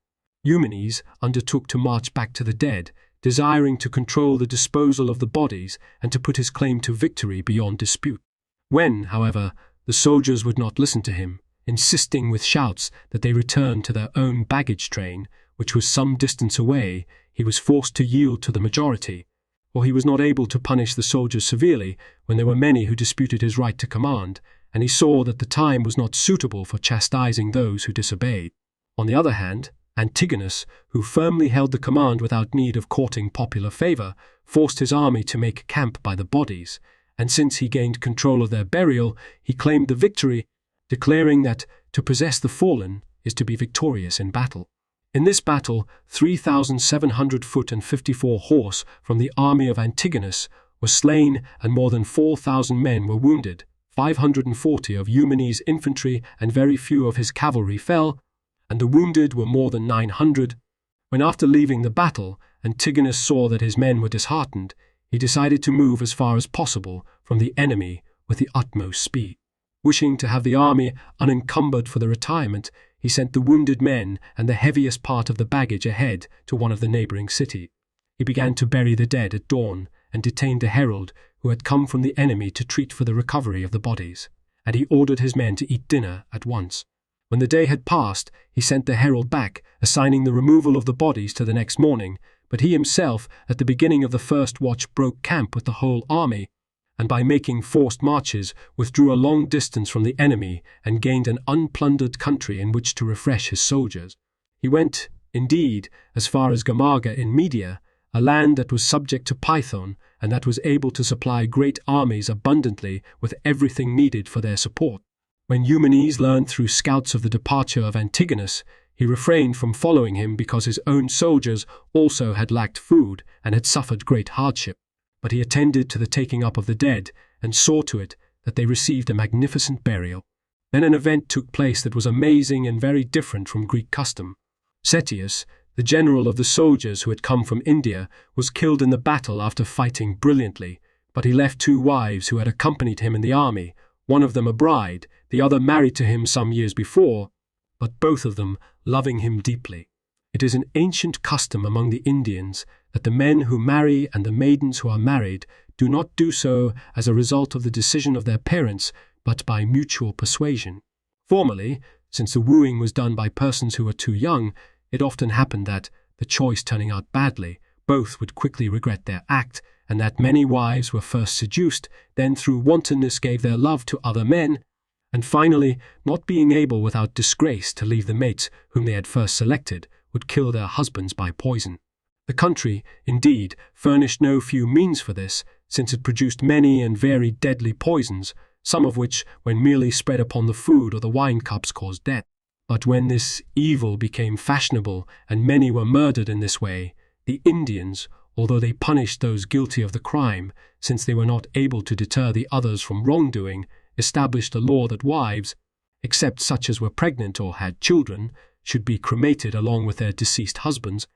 Eumenes undertook to march back to the dead, desiring to control the disposal of the bodies and to put his claim to victory beyond dispute. When, however, the soldiers would not listen to him, insisting with shouts that they return to their own baggage train, which was some distance away, he was forced to yield to the majority, for he was not able to punish the soldiers severely when there were many who disputed his right to command, and he saw that the time was not suitable for chastising those who disobeyed. On the other hand, Antigonus, who firmly held the command without need of courting popular favor, forced his army to make camp by the bodies, and since he gained control of their burial, he claimed the victory, declaring that to possess the fallen is to be victorious in battle. In this battle, 3,700 foot and 54 horse from the army of Antigonus were slain and more than 4,000 men were wounded. 540 of Eumenes' infantry and very few of his cavalry fell, and the wounded were more than 900. When after leaving the battle, Antigonus saw that his men were disheartened, he decided to move as far as possible from the enemy with the utmost speed. Wishing to have the army unencumbered for the retirement, he sent the wounded men and the heaviest part of the baggage ahead to one of the neighboring cities. He began to bury the dead at dawn and detained a herald who had come from the enemy to treat for the recovery of the bodies, and he ordered his men to eat dinner at once. When the day had passed, he sent the herald back, assigning the removal of the bodies to the next morning, but he himself, at the beginning of the first watch, broke camp with the whole army, and by making forced marches, withdrew a long distance from the enemy and gained an unplundered country in which to refresh his soldiers. He went, indeed, as far as Gamarga in Media, a land that was subject to Python and that was able to supply great armies abundantly with everything needed for their support. When Eumenes learned through scouts of the departure of Antigonus, he refrained from following him because his own soldiers also had lacked food and had suffered great hardship. But he attended to the taking up of the dead and saw to it that they received a magnificent burial. Then an event took place that was amazing and very different from Greek custom. Cetius, the general of the soldiers who had come from India, was killed in the battle after fighting brilliantly, but he left 2 wives who had accompanied him in the army, one of them a bride, the other married to him some years before, but both of them loving him deeply. It is an ancient custom among the Indians that the men who marry and the maidens who are married do not do so as a result of the decision of their parents, but by mutual persuasion. Formerly, since the wooing was done by persons who were too young, it often happened that, the choice turning out badly, both would quickly regret their act, and that many wives were first seduced, then through wantonness gave their love to other men, and finally, not being able without disgrace to leave the mates whom they had first selected, would kill their husbands by poison. The country, indeed, furnished no few means for this, since it produced many and very deadly poisons, some of which, when merely spread upon the food or the wine cups, caused death. But when this evil became fashionable and many were murdered in this way, the Indians, although they punished those guilty of the crime, since they were not able to deter the others from wrongdoing, established a law that wives, except such as were pregnant or had children, should be cremated along with their deceased husbands,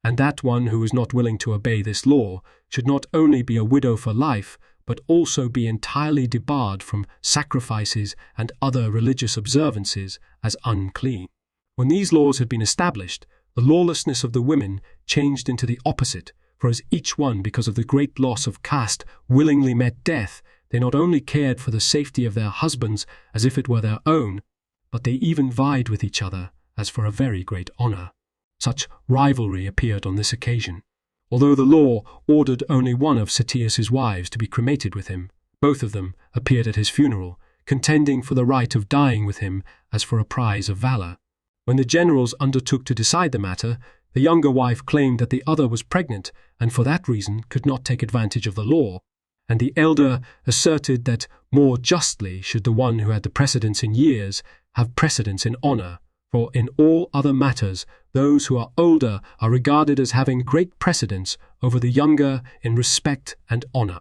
and that one who was not willing to obey this law should not only be a widow for life, but also be entirely debarred from sacrifices and other religious observances as unclean. When these laws had been established, the lawlessness of the women changed into the opposite, for as each one, because of the great loss of caste, willingly met death, they not only cared for the safety of their husbands as if it were their own, but they even vied with each other as for a very great honor. Such rivalry appeared on this occasion. Although the law ordered only one of Cetius's wives to be cremated with him, both of them appeared at his funeral, contending for the right of dying with him as for a prize of valor. When the generals undertook to decide the matter, the younger wife claimed that the other was pregnant and for that reason could not take advantage of the law, and the elder asserted that more justly should the one who had the precedence in years have precedence in honor, for in all other matters those who are older are regarded as having great precedence over the younger in respect and honour.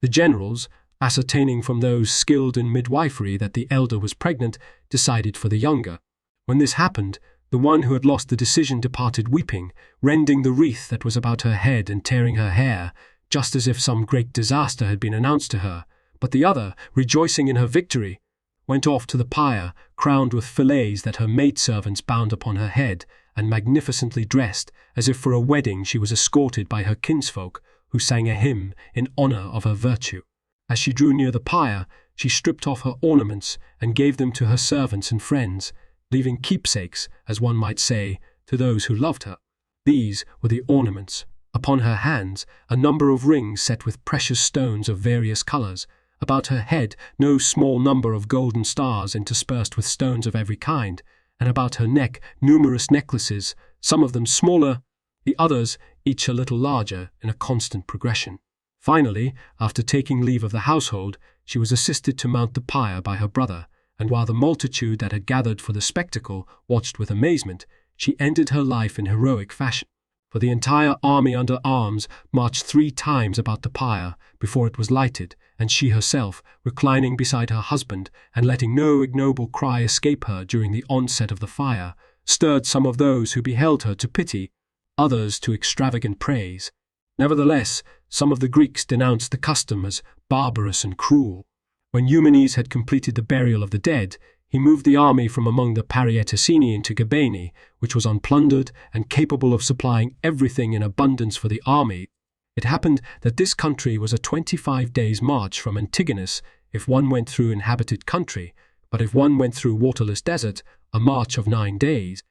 The generals, ascertaining from those skilled in midwifery that the elder was pregnant, decided for the younger. When this happened, the one who had lost the decision departed weeping, rending the wreath that was about her head and tearing her hair, just as if some great disaster had been announced to her. But the other, rejoicing in her victory, went off to the pyre, crowned with fillets that her maidservants bound upon her head, and magnificently dressed, as if for a wedding she was escorted by her kinsfolk, who sang a hymn in honour of her virtue. As she drew near the pyre, she stripped off her ornaments and gave them to her servants and friends, leaving keepsakes, as one might say, to those who loved her. These were the ornaments. Upon her hands, a number of rings set with precious stones of various colours. About her head, no small number of golden stars interspersed with stones of every kind, and about her neck, numerous necklaces, some of them smaller, the others each a little larger, in a constant progression. Finally, after taking leave of the household, she was assisted to mount the pyre by her brother, and while the multitude that had gathered for the spectacle watched with amazement, she ended her life in heroic fashion. For the entire army under arms marched 3 times about the pyre before it was lighted, and she herself, reclining beside her husband and letting no ignoble cry escape her during the onset of the fire, stirred some of those who beheld her to pity, others to extravagant praise. Nevertheless, some of the Greeks denounced the custom as barbarous and cruel. When Eumenes had completed the burial of the dead, he moved the army from among the Parieticini into Gabene, which was unplundered and capable of supplying everything in abundance for the army. It happened that this country was a 25 days' march from Antigonus if one went through inhabited country, but if one went through waterless desert, a march of 9 days.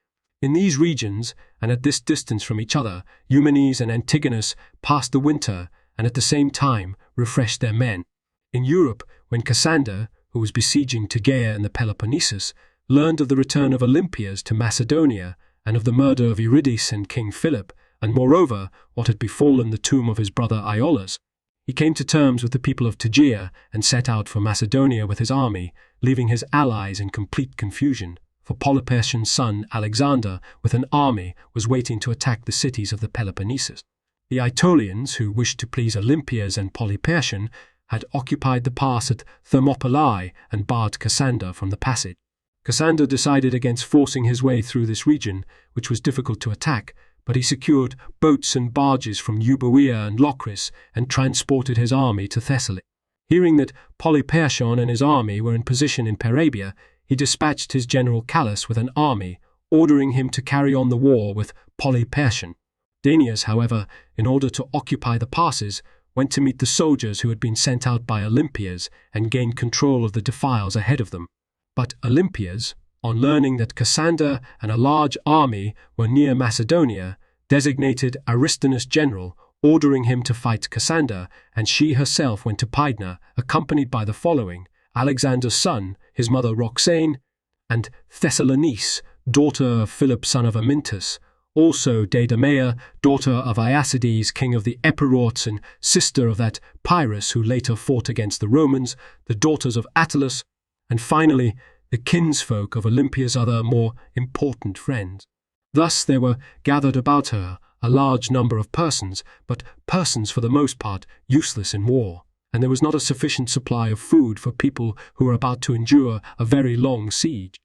In these regions, and at this distance from each other, Eumenes and Antigonus passed the winter and at the same time refreshed their men. In Europe, when Cassander, who was besieging Thayer in the Peloponnesus, learned of the return of Olympias to Macedonia and of the murder of Eurydice and King Philip, and moreover what had befallen the tomb of his brother Iolaus, he came to terms with the people of Tegea and set out for Macedonia with his army, leaving his allies in complete confusion, for Polypertion's son Alexander with an army was waiting to attack the cities of the Peloponnesus. The Aetolians, who wished to please Olympias and Polypertion, had occupied the pass at Thermopylae and barred Cassander from the passage. Cassander decided against forcing his way through this region, which was difficult to attack, but he secured boats and barges from Euboea and Locris and transported his army to Thessaly. Hearing that Polypertion and his army were in position in Perabia, he dispatched his general Callus with an army, ordering him to carry on the war with Polypertion. Danius, however, in order to occupy the passes, went to meet the soldiers who had been sent out by Olympias and gained control of the defiles ahead of them. But Olympias, on learning that Cassander and a large army were near Macedonia, designated Aristonus general, ordering him to fight Cassander, and she herself went to Pydna, accompanied by the following: Alexander's son, his mother Roxane, and Thessalonice, daughter of Philip son of Amyntas, also Deidamia, daughter of Iacides, king of the Epirots and sister of that Pyrrhus who later fought against the Romans, the daughters of Attalus, and finally the kinsfolk of Olympia's other more important friends. Thus there were gathered about her a large number of persons, but persons for the most part useless in war, and there was not a sufficient supply of food for people who were about to endure a very long siege.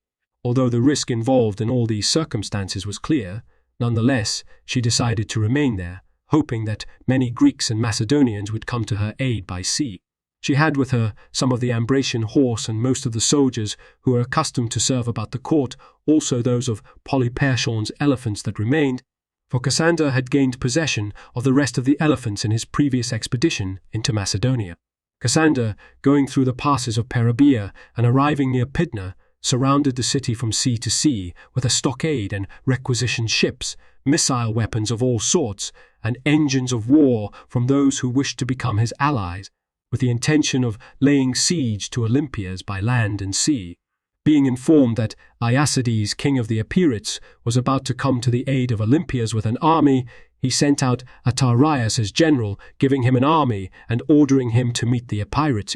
Although the risk involved in all these circumstances was clear, nonetheless, she decided to remain there, hoping that many Greeks and Macedonians would come to her aid by sea. She had with her some of the Ambracian horse and most of the soldiers who were accustomed to serve about the court, also those of Polypertion's elephants that remained, for Cassander had gained possession of the rest of the elephants in his previous expedition into Macedonia. Cassander, going through the passes of Perabia and arriving near Pydna, surrounded the city from sea to sea with a stockade and requisitioned ships, missile weapons of all sorts, and engines of war from those who wished to become his allies, with the intention of laying siege to Olympias by land and sea. Being informed that Iacides, king of the Epirites, was about to come to the aid of Olympias with an army, he sent out Atarius as general, giving him an army and ordering him to meet the Epirites.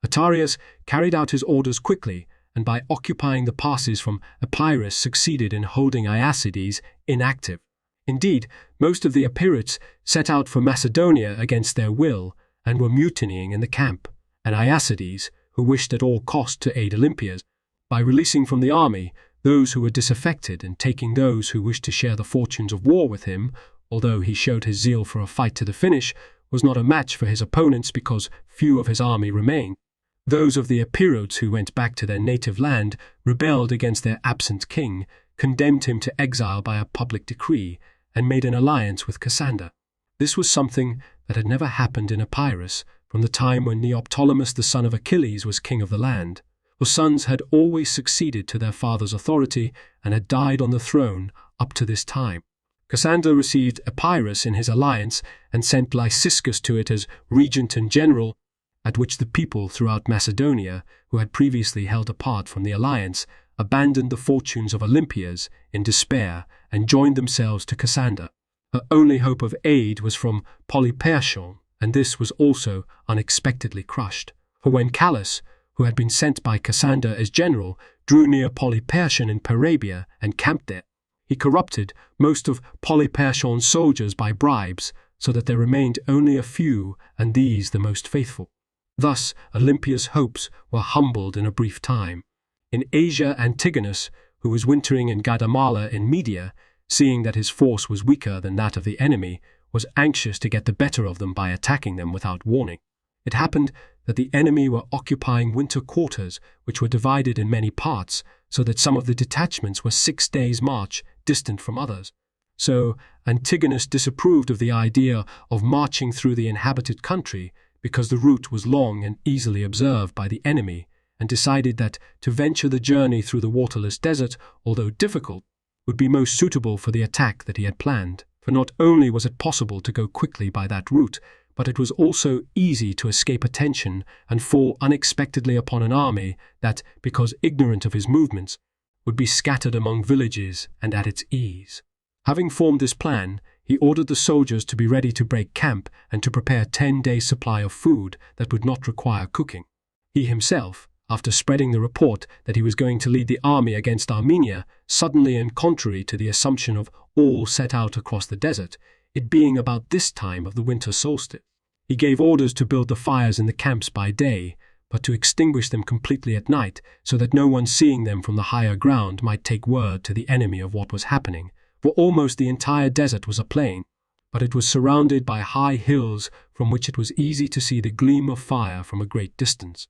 Atarius carried out his orders quickly, and by occupying the passes from Epirus succeeded in holding Iacides inactive. Indeed, most of the Epirots set out for Macedonia against their will and were mutinying in the camp, and Iacides, who wished at all cost to aid Olympias, by releasing from the army those who were disaffected and taking those who wished to share the fortunes of war with him, although he showed his zeal for a fight to the finish, was not a match for his opponents because few of his army remained. Those of the Epirots who went back to their native land rebelled against their absent king, condemned him to exile by a public decree, and made an alliance with Cassander. This was something that had never happened in Epirus from the time when Neoptolemus the son of Achilles was king of the land. For sons had always succeeded to their father's authority and had died on the throne up to this time. Cassander received Epirus in his alliance and sent Lyciscus to it as regent and general, at which the people throughout Macedonia, who had previously held apart from the alliance, abandoned the fortunes of Olympias in despair and joined themselves to Cassander. Her only hope of aid was from Polyperchon, and this was also unexpectedly crushed. For when Callas, who had been sent by Cassander as general, drew near Polyperchon in Parabia and camped there, he corrupted most of Polyperchon's soldiers by bribes, so that there remained only a few, and these the most faithful. Thus Olympia's hopes were humbled in a brief time. In Asia, Antigonus, who was wintering in Gadamala in Media, seeing that his force was weaker than that of the enemy, was anxious to get the better of them by attacking them without warning. It happened that the enemy were occupying winter quarters, which were divided in many parts, so that some of the detachments were 6 days' march distant from others. So Antigonus disapproved of the idea of marching through the inhabited country because the route was long and easily observed by the enemy, and decided that to venture the journey through the waterless desert, although difficult, would be most suitable for the attack that he had planned. For not only was it possible to go quickly by that route, but it was also easy to escape attention and fall unexpectedly upon an army that, because ignorant of his movements, would be scattered among villages and at its ease. Having formed this plan, he ordered the soldiers to be ready to break camp and to prepare 10 days' supply of food that would not require cooking. He himself, after spreading the report that he was going to lead the army against Armenia, suddenly and contrary to the assumption of all set out across the desert, it being about this time of the winter solstice. He gave orders to build the fires in the camps by day, but to extinguish them completely at night, so that no one seeing them from the higher ground might take word to the enemy of what was happening, for almost the entire desert was a plain, but it was surrounded by high hills from which it was easy to see the gleam of fire from a great distance.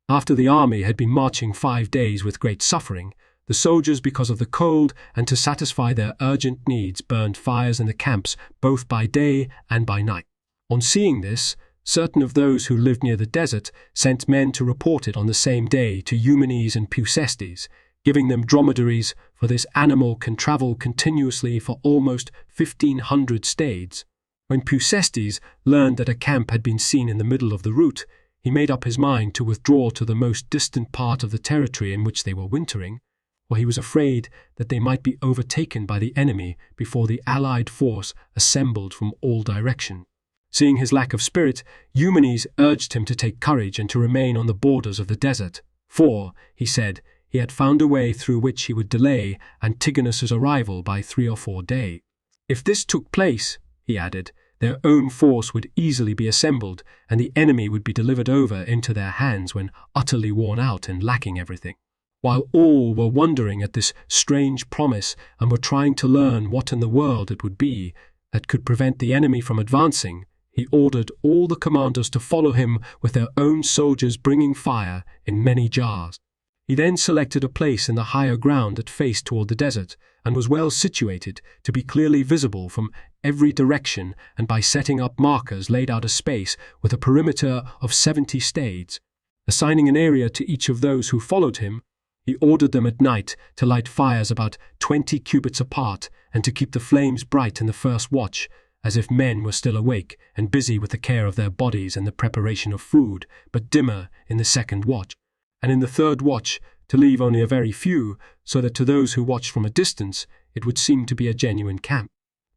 After the army had been marching 5 days with great suffering, the soldiers, because of the cold and to satisfy their urgent needs, burned fires in the camps both by day and by night. On seeing this, certain of those who lived near the desert sent men to report it on the same day to Eumenes and Pusestes, giving them dromedaries, for this animal can travel continuously for almost 1,500 stades. When Pusestes learned that a camp had been seen in the middle of the route, he made up his mind to withdraw to the most distant part of the territory in which they were wintering, for he was afraid that they might be overtaken by the enemy before the allied force assembled from all directions. Seeing his lack of spirit, Eumenes urged him to take courage and to remain on the borders of the desert, for, he said, he had found a way through which he would delay Antigonus's arrival by 3 or 4 days. If this took place, he added, their own force would easily be assembled, and the enemy would be delivered over into their hands when utterly worn out and lacking everything. While all were wondering at this strange promise and were trying to learn what in the world it would be that could prevent the enemy from advancing, he ordered all the commanders to follow him with their own soldiers bringing fire in many jars. He then selected a place in the higher ground that faced toward the desert and was well situated to be clearly visible from every direction, and by setting up markers laid out a space with a perimeter of 70 stades. Assigning an area to each of those who followed him, he ordered them at night to light fires about 20 cubits apart and to keep the flames bright in the first watch, as if men were still awake and busy with the care of their bodies and the preparation of food, but dimmer in the second watch, and in the third watch to leave only a very few, so that to those who watched from a distance it would seem to be a genuine camp.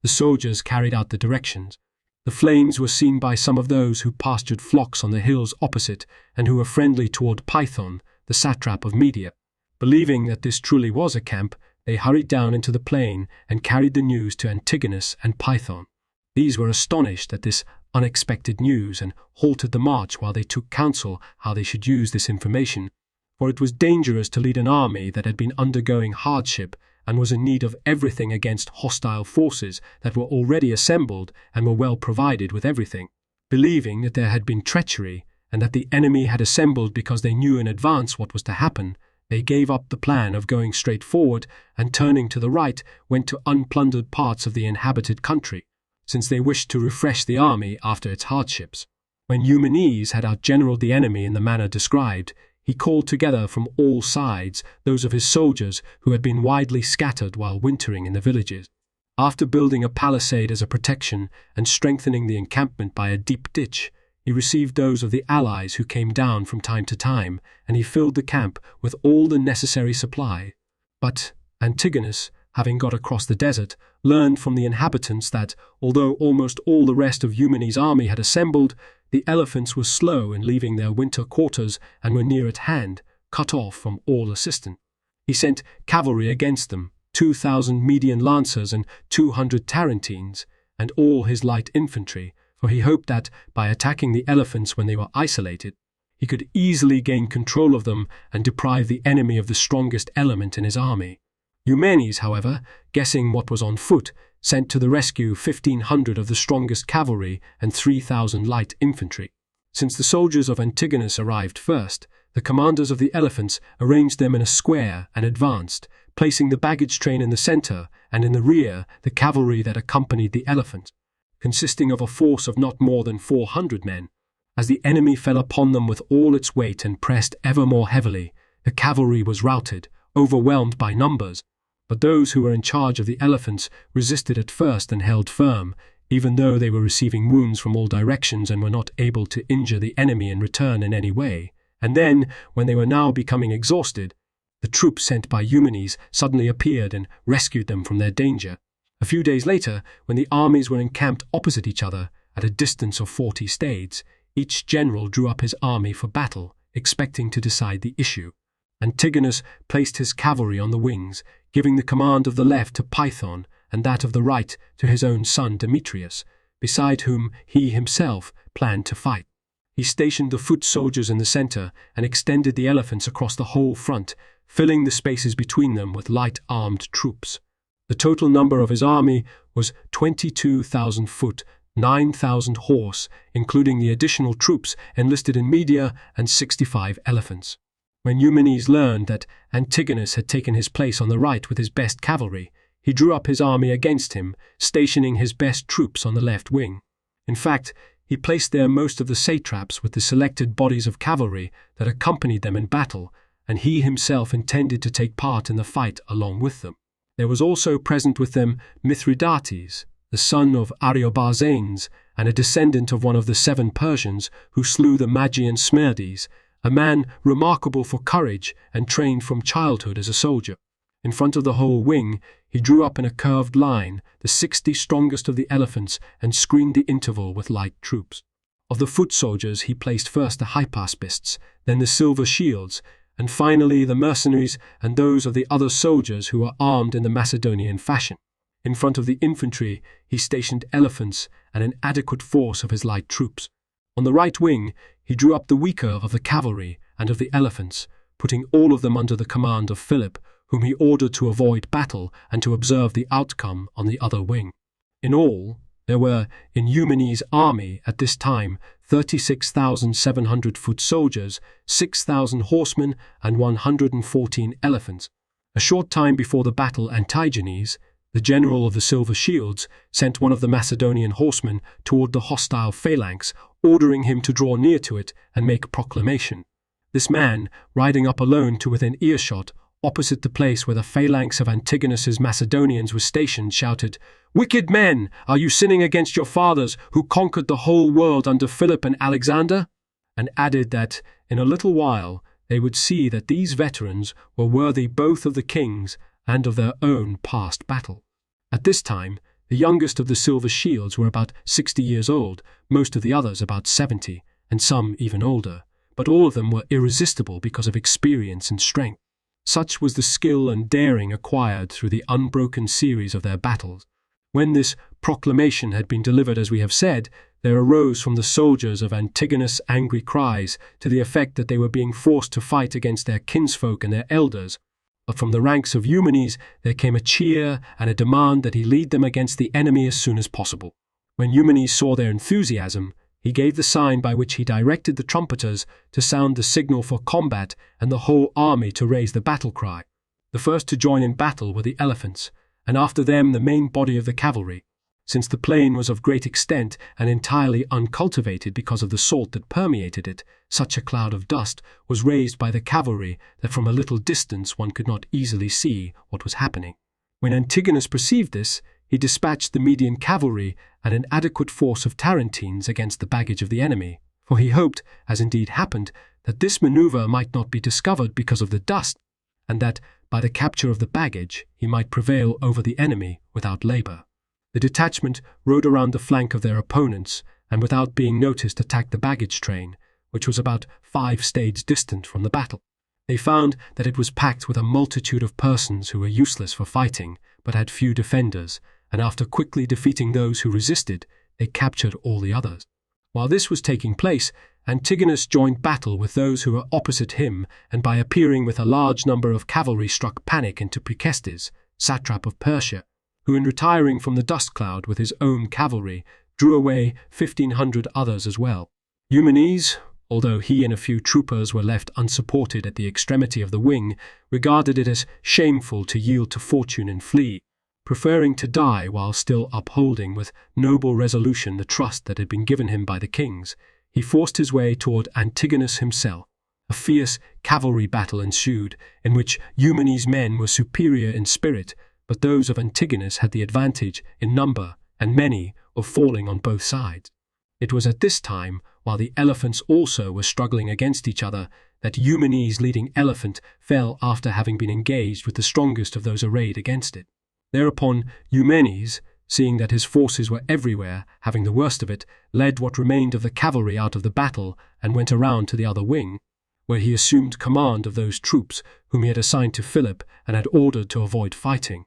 The soldiers carried out the directions. The flames were seen by some of those who pastured flocks on the hills opposite and who were friendly toward Python, the satrap of Media. Believing that this truly was a camp, they hurried down into the plain and carried the news to Antigonus and Python. These were astonished at this unexpected news and halted the march while they took counsel how they should use this information, for it was dangerous to lead an army that had been undergoing hardship and was in need of everything against hostile forces that were already assembled and were well provided with everything. Believing that there had been treachery and that the enemy had assembled because they knew in advance what was to happen, they gave up the plan of going straight forward and turning to the right went to unplundered parts of the inhabited country, since they wished to refresh the army after its hardships. When Eumenes had outgeneraled the enemy in the manner described, he called together from all sides those of his soldiers who had been widely scattered while wintering in the villages. After building a palisade as a protection and strengthening the encampment by a deep ditch, he received those of the allies who came down from time to time, and he filled the camp with all the necessary supply. But Antigonus, having got across the desert, learned from the inhabitants that, although almost all the rest of Eumenes' army had assembled, the elephants were slow in leaving their winter quarters and were near at hand, cut off from all assistance. He sent cavalry against them, 2,000 Median lancers and 200 Tarentines, and all his light infantry, for he hoped that, by attacking the elephants when they were isolated, he could easily gain control of them and deprive the enemy of the strongest element in his army. Eumenes, however, guessing what was on foot, sent to the rescue 1,500 of the strongest cavalry and 3,000 light infantry. Since the soldiers of Antigonus arrived first, the commanders of the elephants arranged them in a square and advanced, placing the baggage train in the center and in the rear the cavalry that accompanied the elephant, consisting of a force of not more than 400 men. As the enemy fell upon them with all its weight and pressed ever more heavily, the cavalry was routed, overwhelmed by numbers. But those who were in charge of the elephants resisted at first and held firm, even though they were receiving wounds from all directions and were not able to injure the enemy in return in any way. And then, when they were now becoming exhausted, the troops sent by Eumenes suddenly appeared and rescued them from their danger. A few days later, when the armies were encamped opposite each other, at a distance of 40 stades, each general drew up his army for battle, expecting to decide the issue. Antigonus placed his cavalry on the wings, giving the command of the left to Python and that of the right to his own son Demetrius, beside whom he himself planned to fight. He stationed the foot soldiers in the center and extended the elephants across the whole front, filling the spaces between them with light armed troops. The total number of his army was 22,000 foot, 9,000 horse, including the additional troops enlisted in Media, and 65 elephants. When Eumenes learned that Antigonus had taken his place on the right with his best cavalry, he drew up his army against him, stationing his best troops on the left wing. In fact, he placed there most of the satraps with the selected bodies of cavalry that accompanied them in battle, and he himself intended to take part in the fight along with them. There was also present with them Mithridates, the son of Ariobarzanes, and a descendant of one of the 7 Persians who slew the Magian Smerdes, a man remarkable for courage and trained from childhood as a soldier. In front of the whole wing, he drew up in a curved line the 60 strongest of the elephants and screened the interval with light troops. Of the foot soldiers, he placed first the hypaspists, then the silver shields, and finally the mercenaries and those of the other soldiers who were armed in the Macedonian fashion. In front of the infantry, he stationed elephants and an adequate force of his light troops. On the right wing, he drew up the weaker of the cavalry and of the elephants, putting all of them under the command of Philip, whom he ordered to avoid battle and to observe the outcome on the other wing. In all, there were, in Eumenes' army at this time, 36,700 foot soldiers, 6,000 horsemen, and 114 elephants. A short time before the battle, Antigenes, the general of the Silver Shields, sent one of the Macedonian horsemen toward the hostile phalanx, ordering him to draw near to it and make proclamation. This man, riding up alone to within earshot, opposite the place where the phalanx of Antigonus's Macedonians was stationed, shouted, "Wicked men, are you sinning against your fathers, who conquered the whole world under Philip and Alexander?" And added that, in a little while, they would see that these veterans were worthy both of the kings and of their own past battle. At this time, the youngest of the Silver Shields were about 60 years old, most of the others about 70, and some even older, but all of them were irresistible because of experience and strength. Such was the skill and daring acquired through the unbroken series of their battles. When this proclamation had been delivered, as we have said, there arose from the soldiers of Antigonus angry cries to the effect that they were being forced to fight against their kinsfolk and their elders. But from the ranks of Eumenes there came a cheer and a demand that he lead them against the enemy as soon as possible. When Eumenes saw their enthusiasm, he gave the sign by which he directed the trumpeters to sound the signal for combat and the whole army to raise the battle cry. The first to join in battle were the elephants, and after them the main body of the cavalry. Since the plain was of great extent and entirely uncultivated because of the salt that permeated it, such a cloud of dust was raised by the cavalry that from a little distance one could not easily see what was happening. When Antigonus perceived this, he dispatched the Median cavalry and an adequate force of Tarentines against the baggage of the enemy, for he hoped, as indeed happened, that this maneuver might not be discovered because of the dust, and that, by the capture of the baggage, he might prevail over the enemy without labor. The detachment rode around the flank of their opponents, and without being noticed attacked the baggage train, which was about 5 stades distant from the battle. They found that it was packed with a multitude of persons who were useless for fighting, but had few defenders, and after quickly defeating those who resisted, they captured all the others. While this was taking place, Antigonus joined battle with those who were opposite him, and by appearing with a large number of cavalry struck panic into Precestes, satrap of Persia, who in retiring from the dust cloud with his own cavalry, drew away 1,500 others as well. Eumenes, although he and a few troopers were left unsupported at the extremity of the wing, regarded it as shameful to yield to fortune and flee, preferring to die while still upholding with noble resolution the trust that had been given him by the kings. He forced his way toward Antigonus himself. A fierce cavalry battle ensued, in which Eumenes' men were superior in spirit, but those of Antigonus had the advantage in number, and many were falling on both sides. It was at this time, while the elephants also were struggling against each other, that Eumenes' leading elephant fell after having been engaged with the strongest of those arrayed against it. Thereupon Eumenes, seeing that his forces were everywhere, having the worst of it, led what remained of the cavalry out of the battle and went around to the other wing, where he assumed command of those troops whom he had assigned to Philip and had ordered to avoid fighting.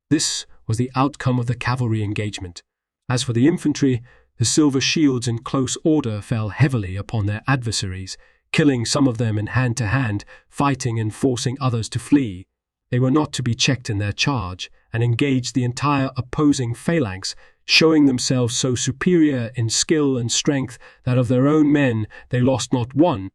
This was the outcome of the cavalry engagement. As for the infantry, the silver shields in close order fell heavily upon their adversaries, killing some of them in hand-to-hand, fighting and forcing others to flee. They were not to be checked in their charge, and engaged the entire opposing phalanx, showing themselves so superior in skill and strength that of their own men they lost not one,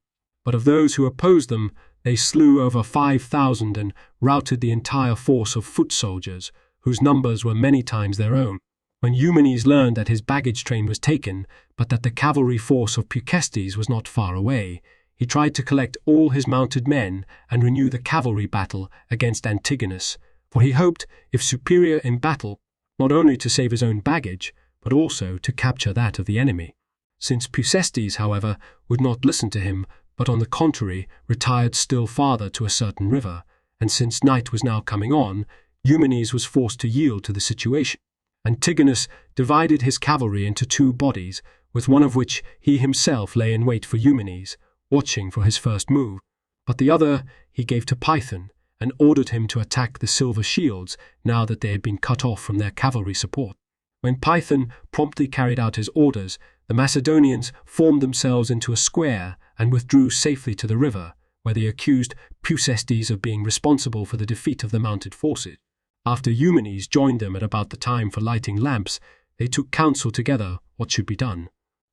but of those who opposed them they slew over 5,000 and routed the entire force of foot soldiers, whose numbers were many times their own. When Eumenes learned that his baggage train was taken, but that the cavalry force of Precestes was not far away, he tried to collect all his mounted men and renew the cavalry battle against Antigonus, for he hoped, if superior in battle, not only to save his own baggage, but also to capture that of the enemy. Since Precestes, however, would not listen to him, but on the contrary retired still farther to a certain river, and since night was now coming on, Eumenes was forced to yield to the situation. Antigonus divided his cavalry into 2 bodies, with one of which he himself lay in wait for Eumenes, watching for his first move, but the other he gave to Python, and ordered him to attack the silver shields now that they had been cut off from their cavalry support. When Python promptly carried out his orders, the Macedonians formed themselves into a square and withdrew safely to the river, where they accused Precestes of being responsible for the defeat of the mounted forces. After Eumenes joined them at about the time for lighting lamps, they took counsel together what should be done.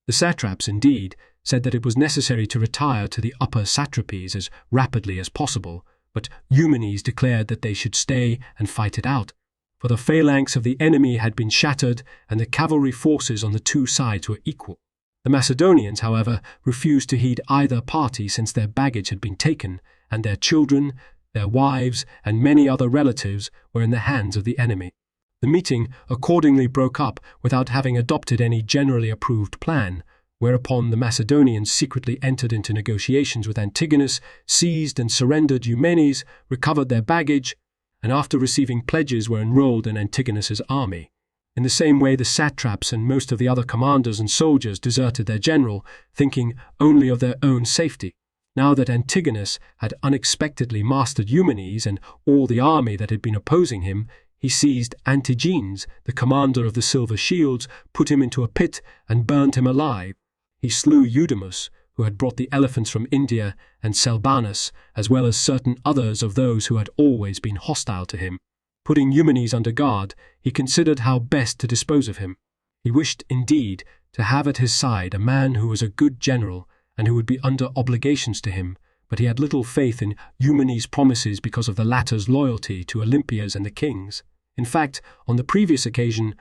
The satraps, indeed, said that it was necessary to retire to the upper satrapies as rapidly as possible, but Eumenes declared that they should stay and fight it out, for the phalanx of the enemy had been shattered and the cavalry forces on the 2 sides were equal. The Macedonians, however, refused to heed either party since their baggage had been taken, and their children, their wives, and many other relatives were in the hands of the enemy. The meeting accordingly broke up without having adopted any generally approved plan, whereupon the Macedonians secretly entered into negotiations with Antigonus, seized and surrendered Eumenes, recovered their baggage, and after receiving pledges were enrolled in Antigonus's army. In the same way the satraps and most of the other commanders and soldiers deserted their general, thinking only of their own safety. Now that Antigonus had unexpectedly mastered Eumenes and all the army that had been opposing him, he seized Antigenes, the commander of the Silver Shields, put him into a pit, and burned him alive. He slew Eudemus, who had brought the elephants from India, and Selbanus, as well as certain others of those who had always been hostile to him. Putting Eumenes under guard, he considered how best to dispose of him. He wished, indeed, to have at his side a man who was a good general, and who would be under obligations to him, but he had little faith in Eumenes' promises because of the latter's loyalty to Olympias and the kings. In fact, on the previous occasion,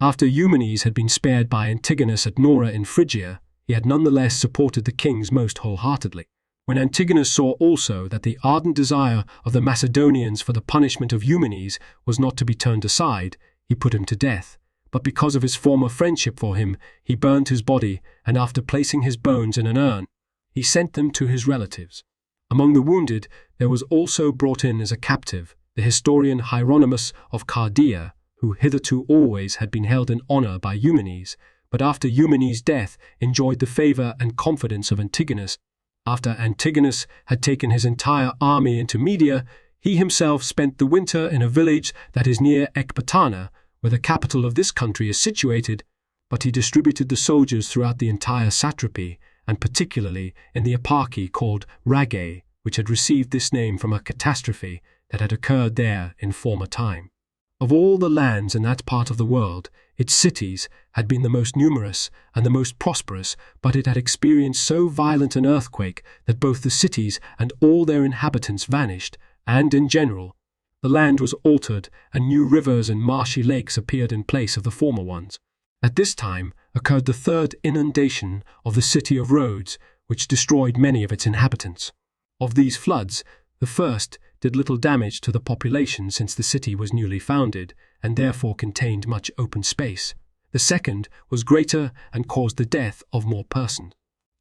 after Eumenes had been spared by Antigonus at Nora in Phrygia, he had nonetheless supported the kings most wholeheartedly. When Antigonus saw also that the ardent desire of the Macedonians for the punishment of Eumenes was not to be turned aside, he put him to death. But because of his former friendship for him, he burned his body, and after placing his bones in an urn, he sent them to his relatives. Among the wounded, there was also brought in as a captive the historian Hieronymus of Chaldea, who hitherto always had been held in honor by Eumenes, but after Eumenes' death enjoyed the favor and confidence of Antigonus. After Antigonus had taken his entire army into Media, he himself spent the winter in a village that is near Ecbatana, where the capital of this country is situated, but he distributed the soldiers throughout the entire satrapy, and particularly in the eparchy called Ragae, which had received this name from a catastrophe that had occurred there in former time. Of all the lands in that part of the world, its cities had been the most numerous and the most prosperous, but it had experienced so violent an earthquake that both the cities and all their inhabitants vanished, and in general, the land was altered, and new rivers and marshy lakes appeared in place of the former ones. At this time occurred the third inundation of the city of Rhodes, which destroyed many of its inhabitants. Of these floods, the first did little damage to the population since the city was newly founded, and therefore contained much open space. The second was greater and caused the death of more persons.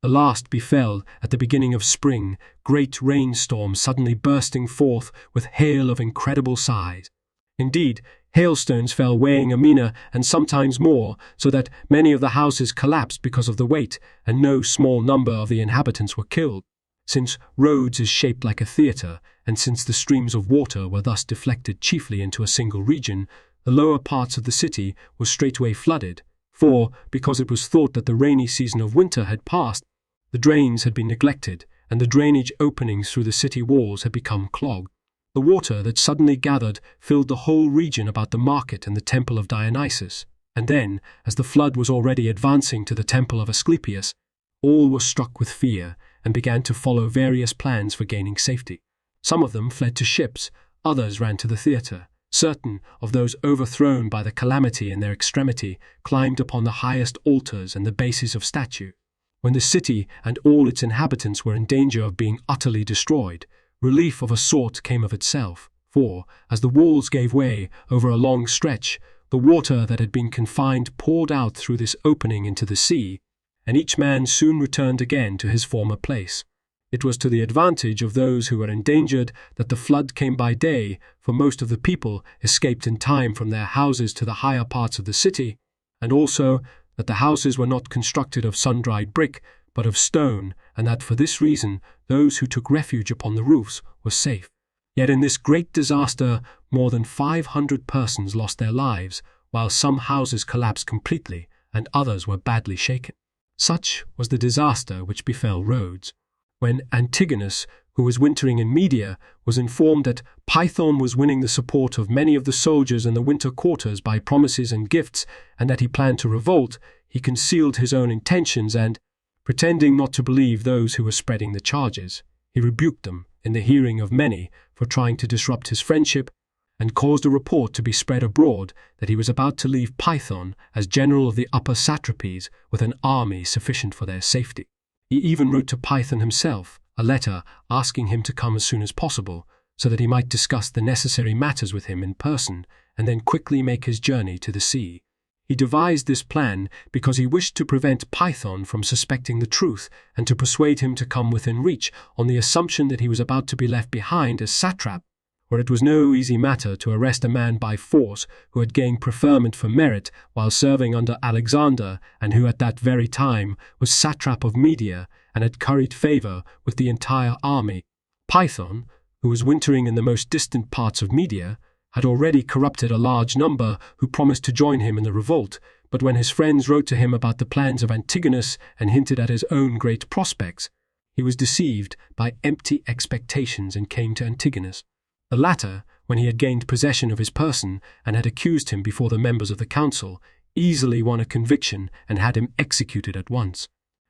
The last befell at the beginning of spring, great rainstorms suddenly bursting forth with hail of incredible size. Indeed, hailstones fell weighing a mina and sometimes more, so that many of the houses collapsed because of the weight, and no small number of the inhabitants were killed. Since Rhodes is shaped like a theatre, and since the streams of water were thus deflected chiefly into a single region, the lower parts of the city were straightway flooded, for, because it was thought that the rainy season of winter had passed, the drains had been neglected, and the drainage openings through the city walls had become clogged. The water that suddenly gathered filled the whole region about the market and the temple of Dionysus, and then, as the flood was already advancing to the temple of Asclepius, all were struck with fear, and began to follow various plans for gaining safety. Some of them fled to ships, others ran to the theatre. Certain of those overthrown by the calamity in their extremity climbed upon the highest altars and the bases of statues. When the city and all its inhabitants were in danger of being utterly destroyed, relief of a sort came of itself, for, as the walls gave way over a long stretch, the water that had been confined poured out through this opening into the sea, and each man soon returned again to his former place. It was to the advantage of those who were endangered that the flood came by day, for most of the people escaped in time from their houses to the higher parts of the city, and also that the houses were not constructed of sun-dried brick, but of stone, and that for this reason those who took refuge upon the roofs were safe. Yet in this great disaster more than 500 persons lost their lives, while some houses collapsed completely, and others were badly shaken. Such was the disaster which befell Rhodes. When Antigonus, who was wintering in Media, was informed that Python was winning the support of many of the soldiers in the winter quarters by promises and gifts, and that he planned to revolt, he concealed his own intentions and, pretending not to believe those who were spreading the charges, he rebuked them in the hearing of many for trying to disrupt his friendship, and caused a report to be spread abroad that he was about to leave Python as general of the upper satrapies with an army sufficient for their safety. He even wrote to Python himself a letter asking him to come as soon as possible, so that he might discuss the necessary matters with him in person and then quickly make his journey to the sea. He devised this plan because he wished to prevent Python from suspecting the truth and to persuade him to come within reach on the assumption that he was about to be left behind as satrap, for it was no easy matter to arrest a man by force who had gained preferment for merit while serving under Alexander, and who at that very time was satrap of Media and had curried favour with the entire army. Python, who was wintering in the most distant parts of Media, had already corrupted a large number who promised to join him in the revolt, but when his friends wrote to him about the plans of Antigonus and hinted at his own great prospects, he was deceived by empty expectations and came to Antigonus. The latter, when he had gained possession of his person and had accused him before the members of the council, easily won a conviction and had him executed at once.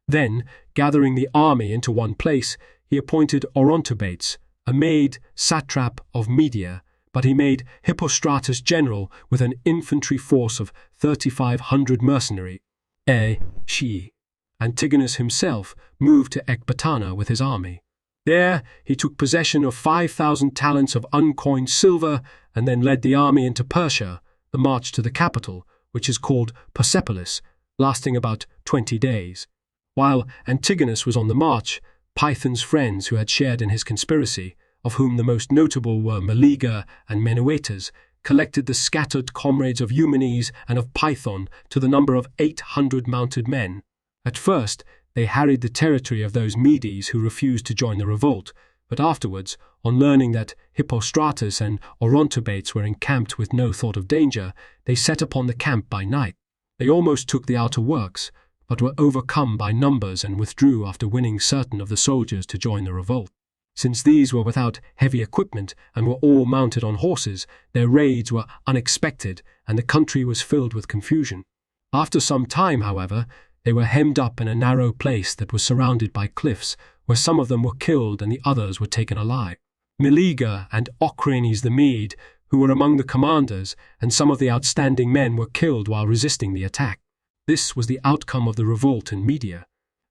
Then, gathering the army into one place, he appointed Orontobates, a made satrap of Media, but he made Hippostratus general with an infantry force of 3,500 mercenary. Antigonus himself moved to Ecbatana with his army. There he took possession of 5,000 talents of uncoined silver, and then led the army into Persia, the march to the capital, which is called Persepolis, lasting about 20 days. While Antigonus was on the march, Python's friends who had shared in his conspiracy, of whom the most notable were Meleager and Menuetes, collected the scattered comrades of Eumenes and of Python to the number of 800 mounted men. At first, they harried the territory of those Medes who refused to join the revolt, but afterwards, on learning that Hippostratus and Orontobates were encamped with no thought of danger, they set upon the camp by night. They almost took the outer works, but were overcome by numbers and withdrew after winning certain of the soldiers to join the revolt. Since these were without heavy equipment and were all mounted on horses, their raids were unexpected and the country was filled with confusion. After some time, however, they were hemmed up in a narrow place that was surrounded by cliffs, where some of them were killed and the others were taken alive. Meleager and Ocranes the Mede, who were among the commanders, and some of the outstanding men were killed while resisting the attack. This was the outcome of the revolt in Media.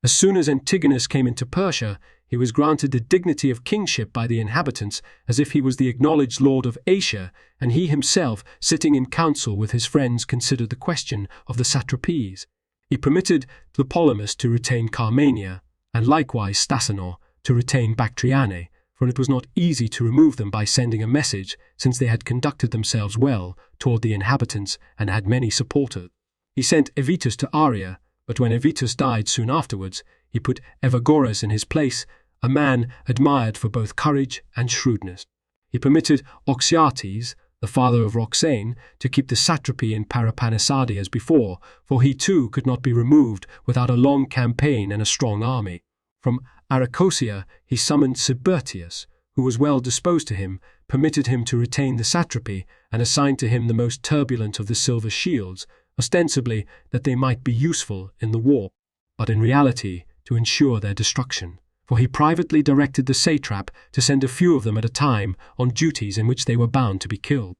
As soon as Antigonus came into Persia, he was granted the dignity of kingship by the inhabitants, as if he was the acknowledged lord of Asia, and he himself, sitting in council with his friends, considered the question of the satrapies. He permitted Tlepolemus to retain Carmania, and likewise Stasanor to retain Bactriane, for it was not easy to remove them by sending a message, since they had conducted themselves well toward the inhabitants and had many supporters. He sent Evitus to Aria, but when Evitus died soon afterwards, he put Evagorus in his place, a man admired for both courage and shrewdness. He permitted Oxyates, the father of Roxane, to keep the satrapy in Parapanisade as before, for he too could not be removed without a long campaign and a strong army. From Arachosia he summoned Sibertius, who was well disposed to him, permitted him to retain the satrapy, and assigned to him the most turbulent of the silver shields, ostensibly that they might be useful in the war, but in reality to ensure their destruction. For he privately directed the satrap to send a few of them at a time on duties in which they were bound to be killed.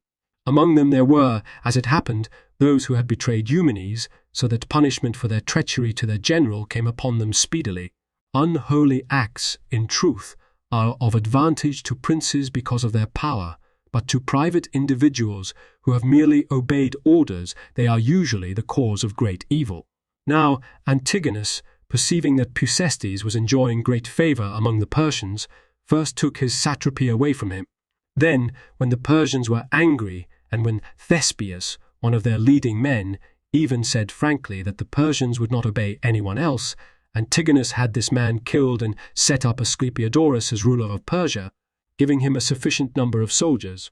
Among them there were, as it happened, those who had betrayed Eumenes, so that punishment for their treachery to their general came upon them speedily. Unholy acts, in truth, are of advantage to princes because of their power, but to private individuals who have merely obeyed orders they are usually the cause of great evil. Now Antigonus, perceiving that Pusestes was enjoying great favour among the Persians, first took his satrapy away from him. Then, when the Persians were angry, and when Thespius, one of their leading men, even said frankly that the Persians would not obey anyone else, Antigonus had this man killed and set up Asclepiodorus as ruler of Persia, giving him a sufficient number of soldiers.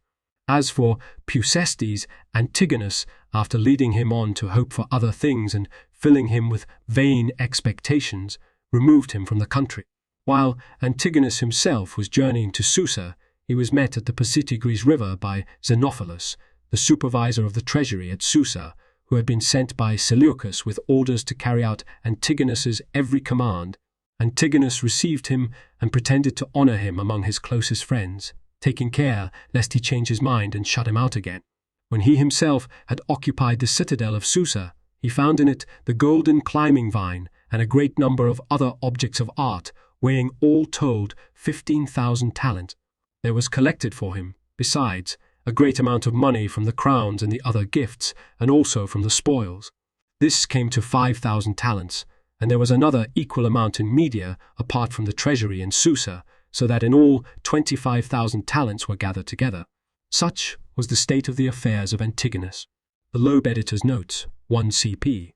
As for Pusestes, Antigonus, after leading him on to hope for other things and filling him with vain expectations, removed him from the country. While Antigonus himself was journeying to Susa, he was met at the Pasitigris river by Xenophilus, the supervisor of the treasury at Susa, who had been sent by Seleucus with orders to carry out Antigonus's every command. Antigonus received him and pretended to honor him among his closest friends, taking care lest he change his mind and shut him out again. When he himself had occupied the citadel of Susa, he found in it the golden climbing vine and a great number of other objects of art, weighing all told 15,000 talents. There was collected for him, besides, a great amount of money from the crowns and the other gifts, and also from the spoils. This came to 5,000 talents, and there was another equal amount in Media, apart from the treasury in Susa, so that in all 25,000 talents were gathered together. Such was the state of the affairs of Antigonus. The Loeb editor's notes, 1 CP.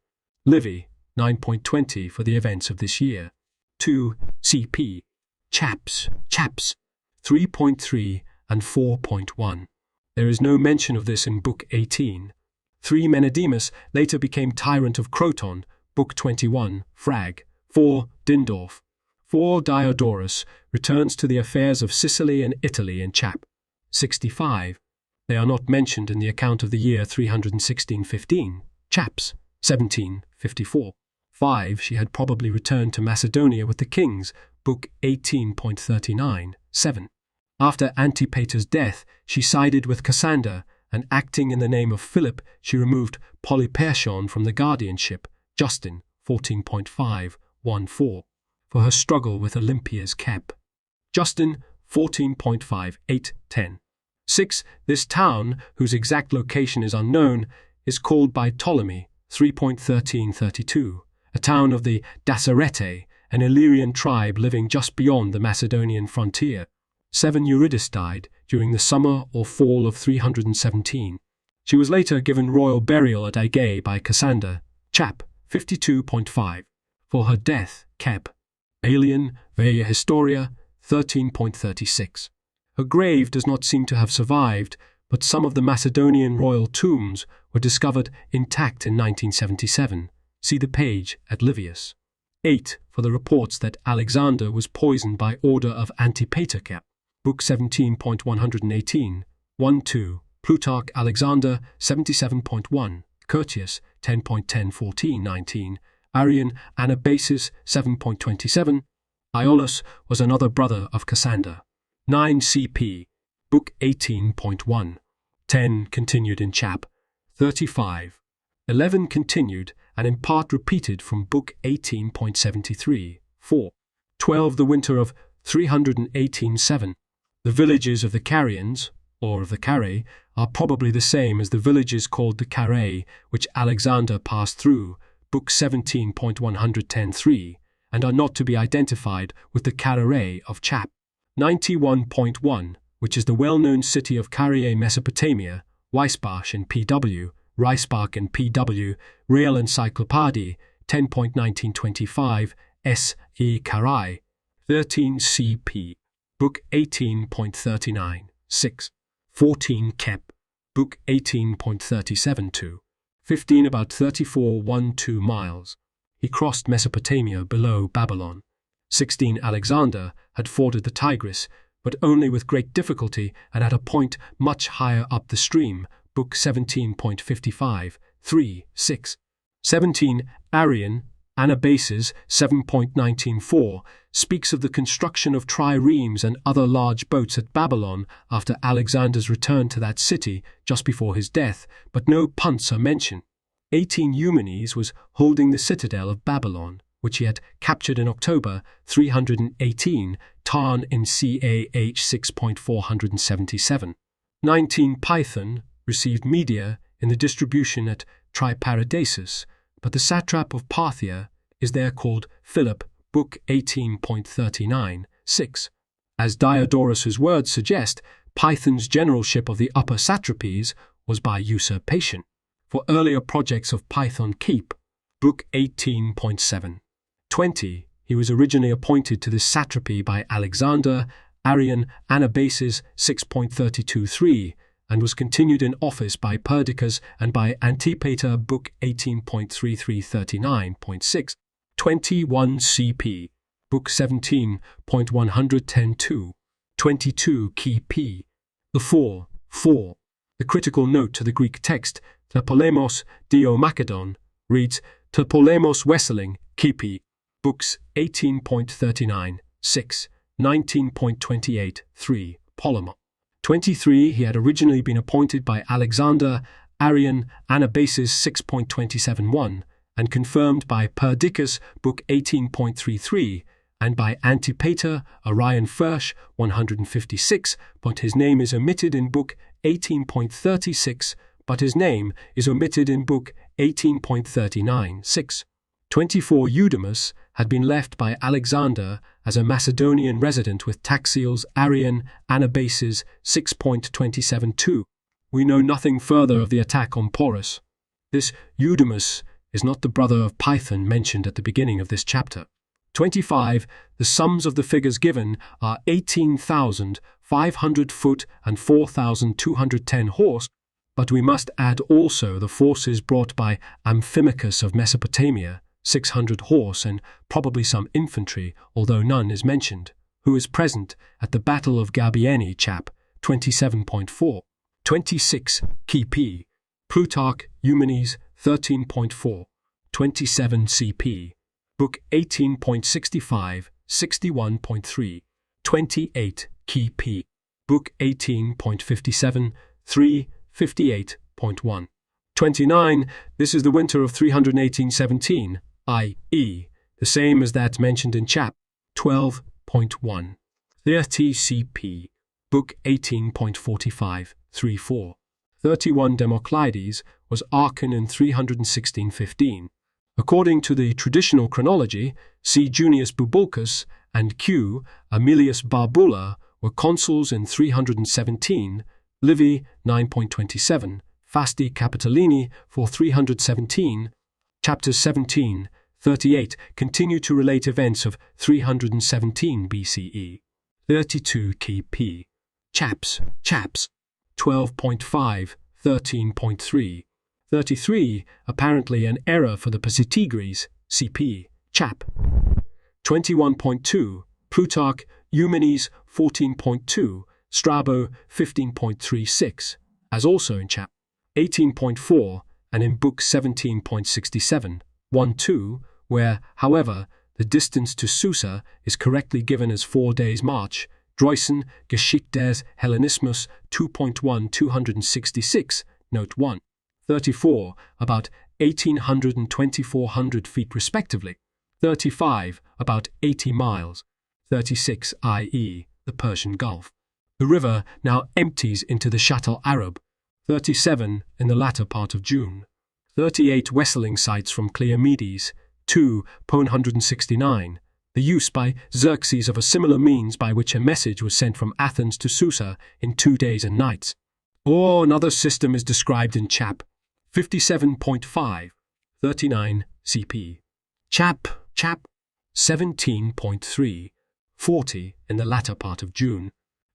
Livy, 9.20 for the events of this year. 2 CP. Chaps, 3.3 and 4.1. There is no mention of this in Book 18. 3 Menedemus later became tyrant of Croton, Book 21, Frag. 4 Dindorf. 4 Diodorus returns to the affairs of Sicily and Italy in Chap. 65. They are not mentioned in the account of the year 316-15, Chaps. 1754. 5. She had probably returned to Macedonia with the kings, Book 18.39, 7. After Antipater's death, she sided with Cassander, and acting in the name of Philip, she removed Polyperchon from the guardianship, Justin, 14.514, for her struggle with Olympia's Cap. Justin, 14.5810. 6. This town, whose exact location is unknown, is called by Ptolemy, 3.1332, a town of the Dacerete, an Illyrian tribe living just beyond the Macedonian frontier. 7. Eurydice died during the summer or fall of 317. She was later given royal burial at Aegae by Cassander, Chap. 52.5. For her death, Kep. Alien, Vea Historia, 13.36. Her grave does not seem to have survived, but some of the Macedonian royal tombs were discovered intact in 1977. See the page at Livius. 8. For the reports that Alexander was poisoned by order of Antipater Cap. Book 17.118, 1-2, Plutarch Alexander 77.1, Curtius 10.1014-19, Arrian Anabasis 7.27. Iollas was another brother of Cassander. 9 CP, Book 18.1. 10 continued in Chap. 35. 11 continued and in part repeated from Book 18.73. 4. 12 the winter of 318-7. The villages of the Carians, or of the Carrhae, are probably the same as the villages called the Carrhae, which Alexander passed through, Book 17.110-3, and are not to be identified with the Carrhae of Chap. 91.1, which is the well-known city of Carrhae, Mesopotamia, Weisbach in PW, Reisbach in PW, Real Encyclopédie, 10.1925, S.E. Carrhae, 13 CP. Book 18.39, 6. 14 Kep. Book 18.37-2. 15 about 34.12 miles. He crossed Mesopotamia below Babylon. 16 Alexander had forded the Tigris, but only with great difficulty and at a point much higher up the stream. Book 17.55, 3, 6. 17 Arrian Anabasis 7.194 speaks of the construction of triremes and other large boats at Babylon after Alexander's return to that city just before his death, but no punts are mentioned. 18 Eumenes was holding the citadel of Babylon, which he had captured in October 318, Tarn in CAH 6.477. 19 Python received Media in the distribution at Triparadisus, but the satrap of Parthia is there called Philip, Book 18.39, 6. As Diodorus's words suggest, Python's generalship of the upper satrapies was by usurpation. For earlier projects of Python Keep, Book 18.7. 20. He was originally appointed to this satrapy by Alexander, Arrian Anabasis 6.32-3, and was continued in office by Perdiccas and by Antipater, Book 18.3339.6, 21 CP, Book 17.110-2, 22 Key P. The 4. The critical note to the Greek text, Topolemos Diomachedon, reads Topolemos Wesseling, Kipi, Books 18.39, 6, 19.28, 3, Polymer. 23. He had originally been appointed by Alexander, Arrian Anabasis 6.27.1, and confirmed by Perdiccas, Book 18.33, and by Antipater, Orion Fersh, 156, but his name is omitted in Book 18.36, but his name is omitted in Book 18.39, 6. 24 Eudemus had been left by Alexander as a Macedonian resident with Taxiles, Arian, Anabases 6.27.2. We know nothing further of the attack on Porus. This Eudemus is not the brother of Python mentioned at the beginning of this chapter. 25. The sums of the figures given are 18,500 foot and 4,210 horse, but we must add also the forces brought by Amphimachus of Mesopotamia, 600 horse and probably some infantry, although none is mentioned, who is present at the Battle of Gabieni, chap. 27.4. 26. Kp. Plutarch, Eumenes, 13.4. 27 CP. Book 18.65, 61.3. 28 Kp. Book 18.57, 3, 58.1. 29. This is the winter of 318-17, i.e., the same as that mentioned in chap. 12.1. 30 CP. Book 18.45, 3-4. 31 Democlides was Archon in 316-15. According to the traditional chronology, C. Junius Bubulcus and Q. Aemilius Barbula were consuls in 317, Livy 9.27, Fasti Capitolini for 317. Chapters 17, 38 continue to relate events of 317 BCE. 32 Kp. Chaps. 12.5, 13.3. 33, apparently an error for the Pasitigres, CP, chap. 21.2, Plutarch, Eumenes, 14.2, Strabo, 15.36, as also in chap. 18.4 and in book 17.67, 1-2, where, however, the distance to Susa is correctly given as 4 days' march. Droysen, Geschichte des Hellenismus, 2.1, 266, note 1. 34, about 1,800 and 2,400 feet respectively. 35, about 80 miles. 36, i.e., the Persian Gulf. The river now empties into the Shatt al-Arab. 37, in the latter part of June. 38 Wesseling sites from Cleomedes. 2, Pone 169. The use by Xerxes of a similar means by which a message was sent from Athens to Susa in 2 days and nights. Or another system is described in chap. 57.5, 39 CP. Chap. 17.3, 40 in the latter part of June.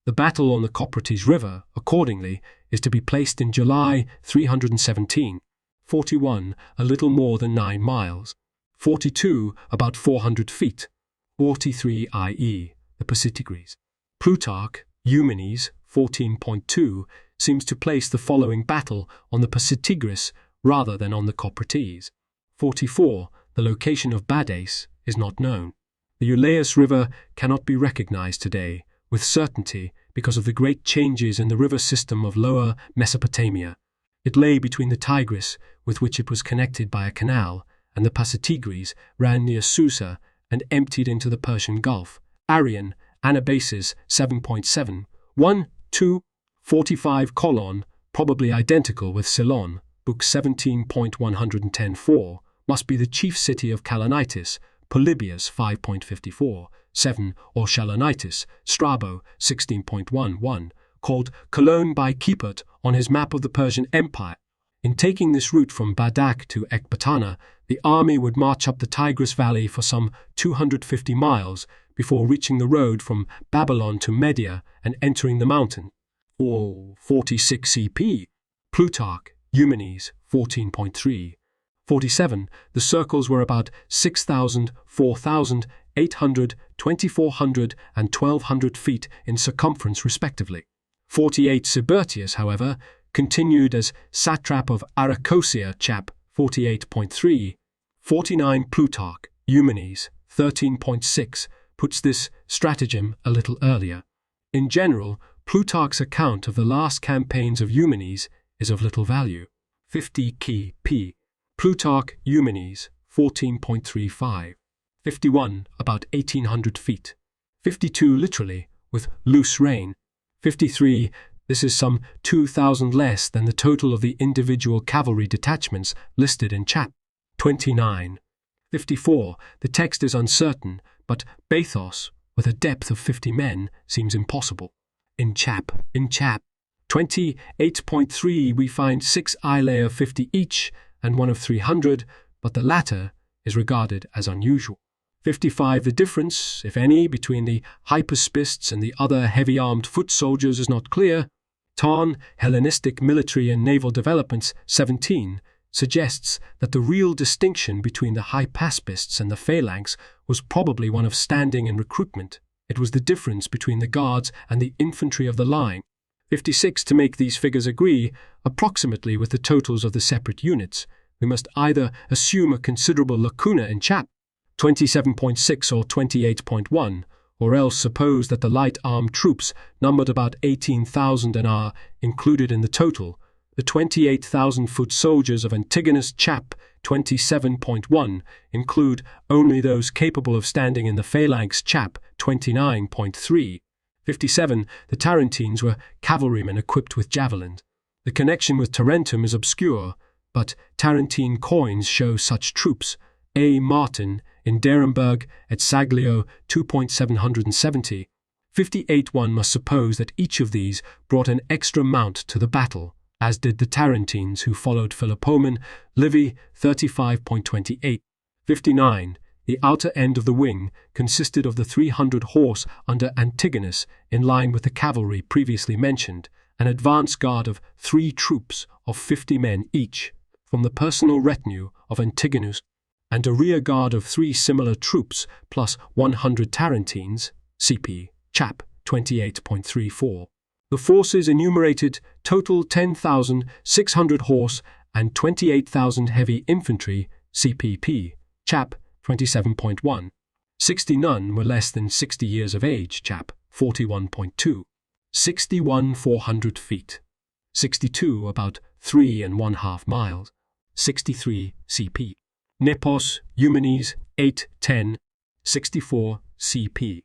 The battle on the Coprates River, accordingly, is to be placed in July 317. 41, a little more than 9 miles. 42, about 400 feet. 43, i.e., the Pasitigres. Plutarch, Eumenes, 14.2, seems to place the following battle on the Pasitigris rather than on the Coprates. 44, the location of Bades is not known. The Euleus River cannot be recognized today with certainty because of the great changes in the river system of Lower Mesopotamia. It lay between the Tigris, with which it was connected by a canal, and the Pasitigres ran near Susa and emptied into the Persian Gulf. Arian, Anabases 7.7, 1, 2, 45 colon, probably identical with Ceylon, book 17.110.4, must be the chief city of Calanitis, Polybius 5.54, 7, or Chalonitis, Strabo 16.11, called Cologne by Kiepert on his map of the Persian Empire. In taking this route from Badak to Ecbatana, the army would march up the Tigris Valley for some 250 miles before reaching the road from Babylon to Media and entering the mountain. Or 46 CP. Plutarch, Eumenes, 14.3. 47. The circles were about 6,000, 4,000, 800, 2,400, and 1,200 feet in circumference respectively. 48. Sibertius, however, continued as satrap of Arachosia, chap. 48.3. 49. Plutarch, Eumenes, 13.6, puts this stratagem a little earlier. In general, Plutarch's account of the last campaigns of Eumenes is of little value. 50 Kp. Plutarch, Eumenes, 14.35. 51, about 1,800 feet. 52, literally, with loose rain. 53, this is some 2,000 less than the total of the individual cavalry detachments listed in chap. 29. 54. The text is uncertain, but bathos, with a depth of 50 men, seems impossible. In chap 28.3 we find 6 ilae of 50 each and one of 300, but the latter is regarded as unusual. 55. The difference, if any, between the hypaspists and the other heavy-armed foot soldiers is not clear. Tarn, Hellenistic Military and Naval Developments, 17, suggests that the real distinction between the hypaspists and the phalanx was probably one of standing and recruitment. It was the difference between the guards and the infantry of the line. 56. To make these figures agree approximately with the totals of the separate units, we must either assume a considerable lacuna in chap 27.6 or 28.1, or else suppose that the light armed troops numbered about 18,000 and are included in the total. The 28,000 foot soldiers of Antigonus chap 27.1 include only those capable of standing in the phalanx chap 29.3. 57. The Tarentines were cavalrymen equipped with javelins. The connection with Tarentum is obscure, but Tarentine coins show such troops. A. Martin, in Derenberg, et Saglio, 2.770. 58. One must suppose that each of these brought an extra mount to the battle, as did the Tarentines who followed Philopomen, Livy, 35.28. 59. The outer end of the wing consisted of the 300 horse under Antigonus, in line with the cavalry previously mentioned, an advance guard of 3 troops of 50 men each, from the personal retinue of Antigonus, and a rear guard of 3 similar troops plus 100 Tarentines, CP, chap 28.34. The forces enumerated total 10,600 horse and 28,000 heavy infantry, CPP, chap 27.1. 60 none were less than 60 years of age, chap 41.2. 61 400 feet. 62 about 3½ miles. 63 CP. Nepos, Eumenes, 8-10. 64 CP.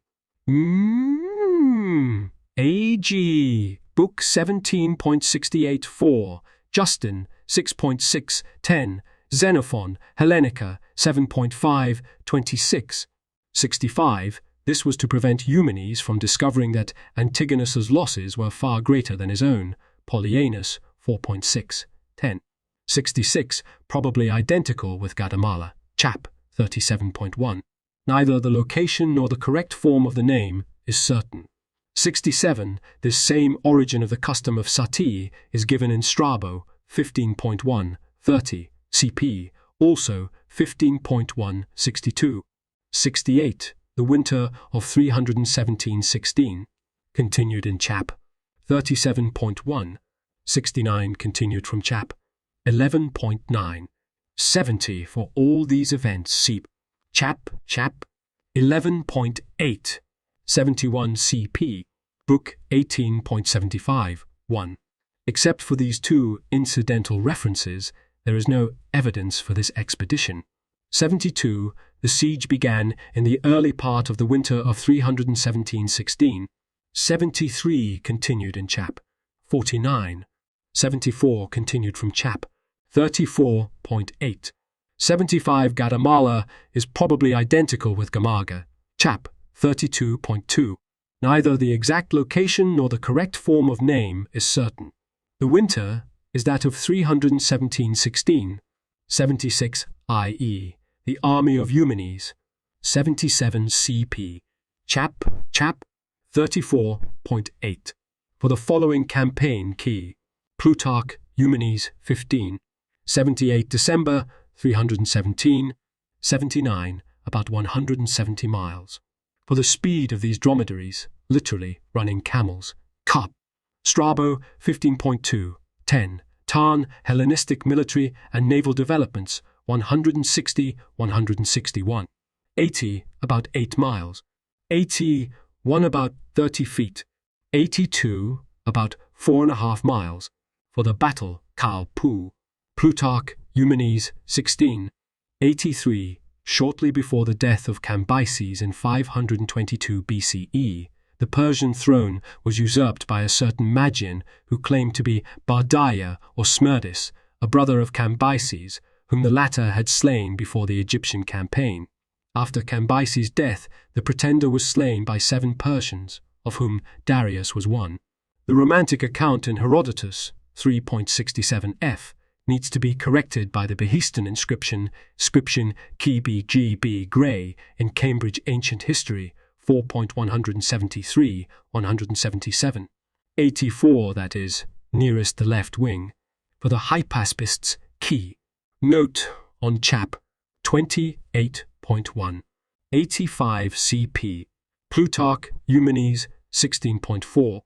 AG, Book 17.68-4, Justin, 6.6-10, Xenophon, Hellenica, 7.5-26. 65. This was to prevent Eumenes from discovering that Antigonus's losses were far greater than his own, Polyaenus, 4.6-10. 66. Probably identical with Gadamala, chap 37.1. Neither the location nor the correct form of the name is certain. 67. This same origin of the custom of sati is given in Strabo, 15.1, 30, CP, also 15.162. 68. The winter of 317-16, continued in chap 37.1. 69. Continued from chap 11.9. 70. For all these events see chap 11.8. 71 CP, Book 18.75, 1. Except for these 2 incidental references, there is no evidence for this expedition. 72. The siege began in the early part of the winter of 317-16. 73. Continued in chap 49. 74. Continued from chap 34.8. 75. Gadamala is probably identical with Gamaga, chap 32.2. Neither the exact location nor the correct form of name is certain. The winter is that of 317-16. 76. i.e. the army of Eumenes. 77 CP. Chap 34.8. For the following campaign key. Plutarch, Eumenes, 15. 78 December, 317. 79, about 170 miles. For the speed of these dromedaries, literally running camels. Cup. Strabo, 15.2, 10. Tarn, Hellenistic Military and Naval Developments, 160, 161. 80, about 8 miles. 81, about 30 feet. 82, about 4½ miles. For the battle, Kalpu. Plutarch, Eumenes, 16. 83, shortly before the death of Cambyses in 522 BCE, the Persian throne was usurped by a certain Magian who claimed to be Bardiya or Smerdis, a brother of Cambyses, whom the latter had slain before the Egyptian campaign. After Cambyses' death, the pretender was slain by 7 Persians, of whom Darius was one. The romantic account in Herodotus 3.67f needs to be corrected by the Behistun inscription KBGB Gray in Cambridge Ancient History 4.173-177. 84, that is, nearest the left wing, for the hypaspists key. Note on chap 28.1. 85 CP. Plutarch, Eumenes 16.4.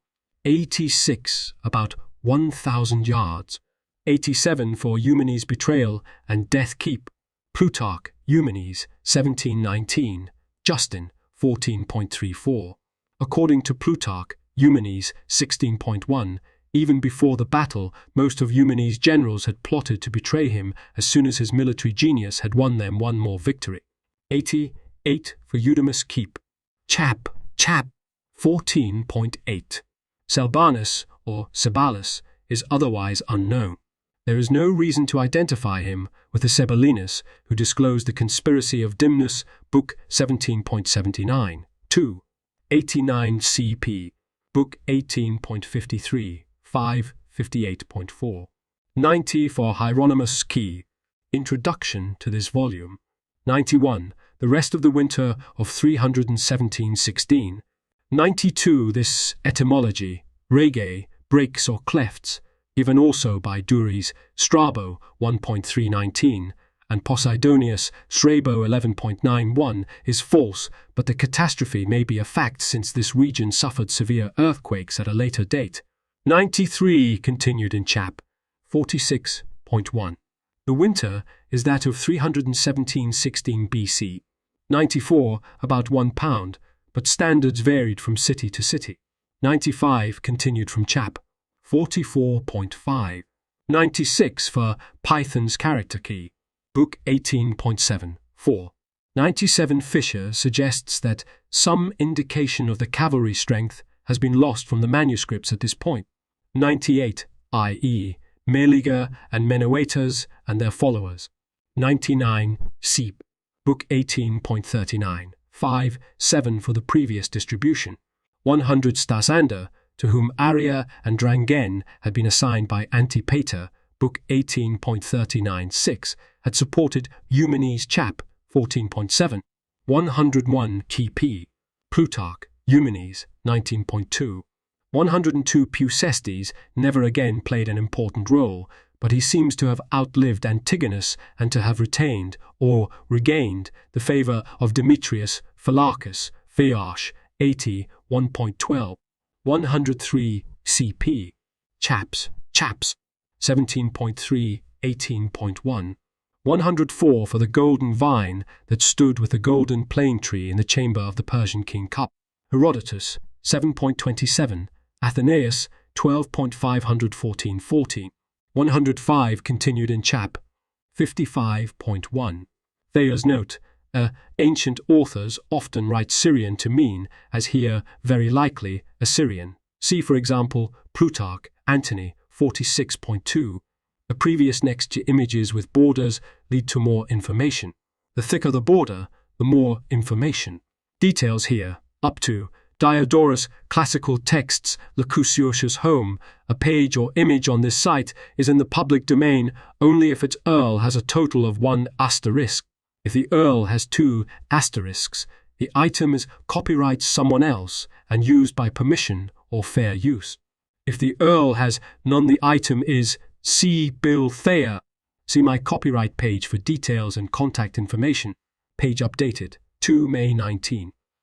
86, about 1,000 yards. 87 for Eumenes' betrayal and death keep. Plutarch, Eumenes 1719. Justin 14.34. According to Plutarch, Eumenes 16.1, even before the battle, most of Eumenes' generals had plotted to betray him as soon as his military genius had won them one more victory. 88 for Eudemus keep. Chap 14.8. Celbanus, or Cebalus, is otherwise unknown. There is no reason to identify him with the Ceballinus who disclosed the conspiracy of Dimnus, Book 17.79. 2. 89 CP. Book 18.53, 558.4. 90 for Hieronymus Key. Introduction to this volume. 91. The rest of the winter of 317-16. 92. This etymology, rege, breaks or clefts, given also by Duris, Strabo 1.319, and Posidonius, Strabo 11.91, is false, but the catastrophe may be a fact since this region suffered severe earthquakes at a later date. 93 continued in chap 46.1. The winter is that of 317-16 BC. 94, about 1 pound, but standards varied from city to city. 95 continued from chap 44.5. 96 for Python's character key. Book 18.7, 4. 97 Fisher suggests that some indication of the cavalry strength has been lost from the manuscripts at this point. 98, i.e., Meliger and Menuetas and their followers. 99 Seep. Book 18.39, 5, 7 for the previous distribution. 100 Stasander, to whom Aria and Drangen had been assigned by Antipater, Book 18.39, 6, had supported Eumenes' chap 14.7. 101 Kp. Plutarch, Eumenes 19.2. 102 Pusestes never again played an important role, but he seems to have outlived Antigonus and to have retained, or regained, the favour of Demetrius Philaucus, Phaearch 80, 1.12. 103 CP. Chaps 17.3, 18.1. 104 for the golden vine that stood with the golden plane tree in the chamber of the Persian king Cup. Herodotus 7.27. Athenaeus 12.514-14. 105 continued in chap 55.1. Thayer's note, ancient authors often write Syrian to mean, as here, very likely, Assyrian. See, for example, Plutarch, Antony, 46.2. The previous next to images with borders lead to more information. The thicker the border, the more information. Details here, up to Diodorus Classical Texts Lucusius Home. A page or image on this site is in the public domain only if its URL has a total of 1 asterisk. If the URL has 2 asterisks, the item is copyright someone else and used by permission or fair use. If the URL has none, the item is See Bill Thayer. See my copyright page for details and contact information. Page updated 2 May 19.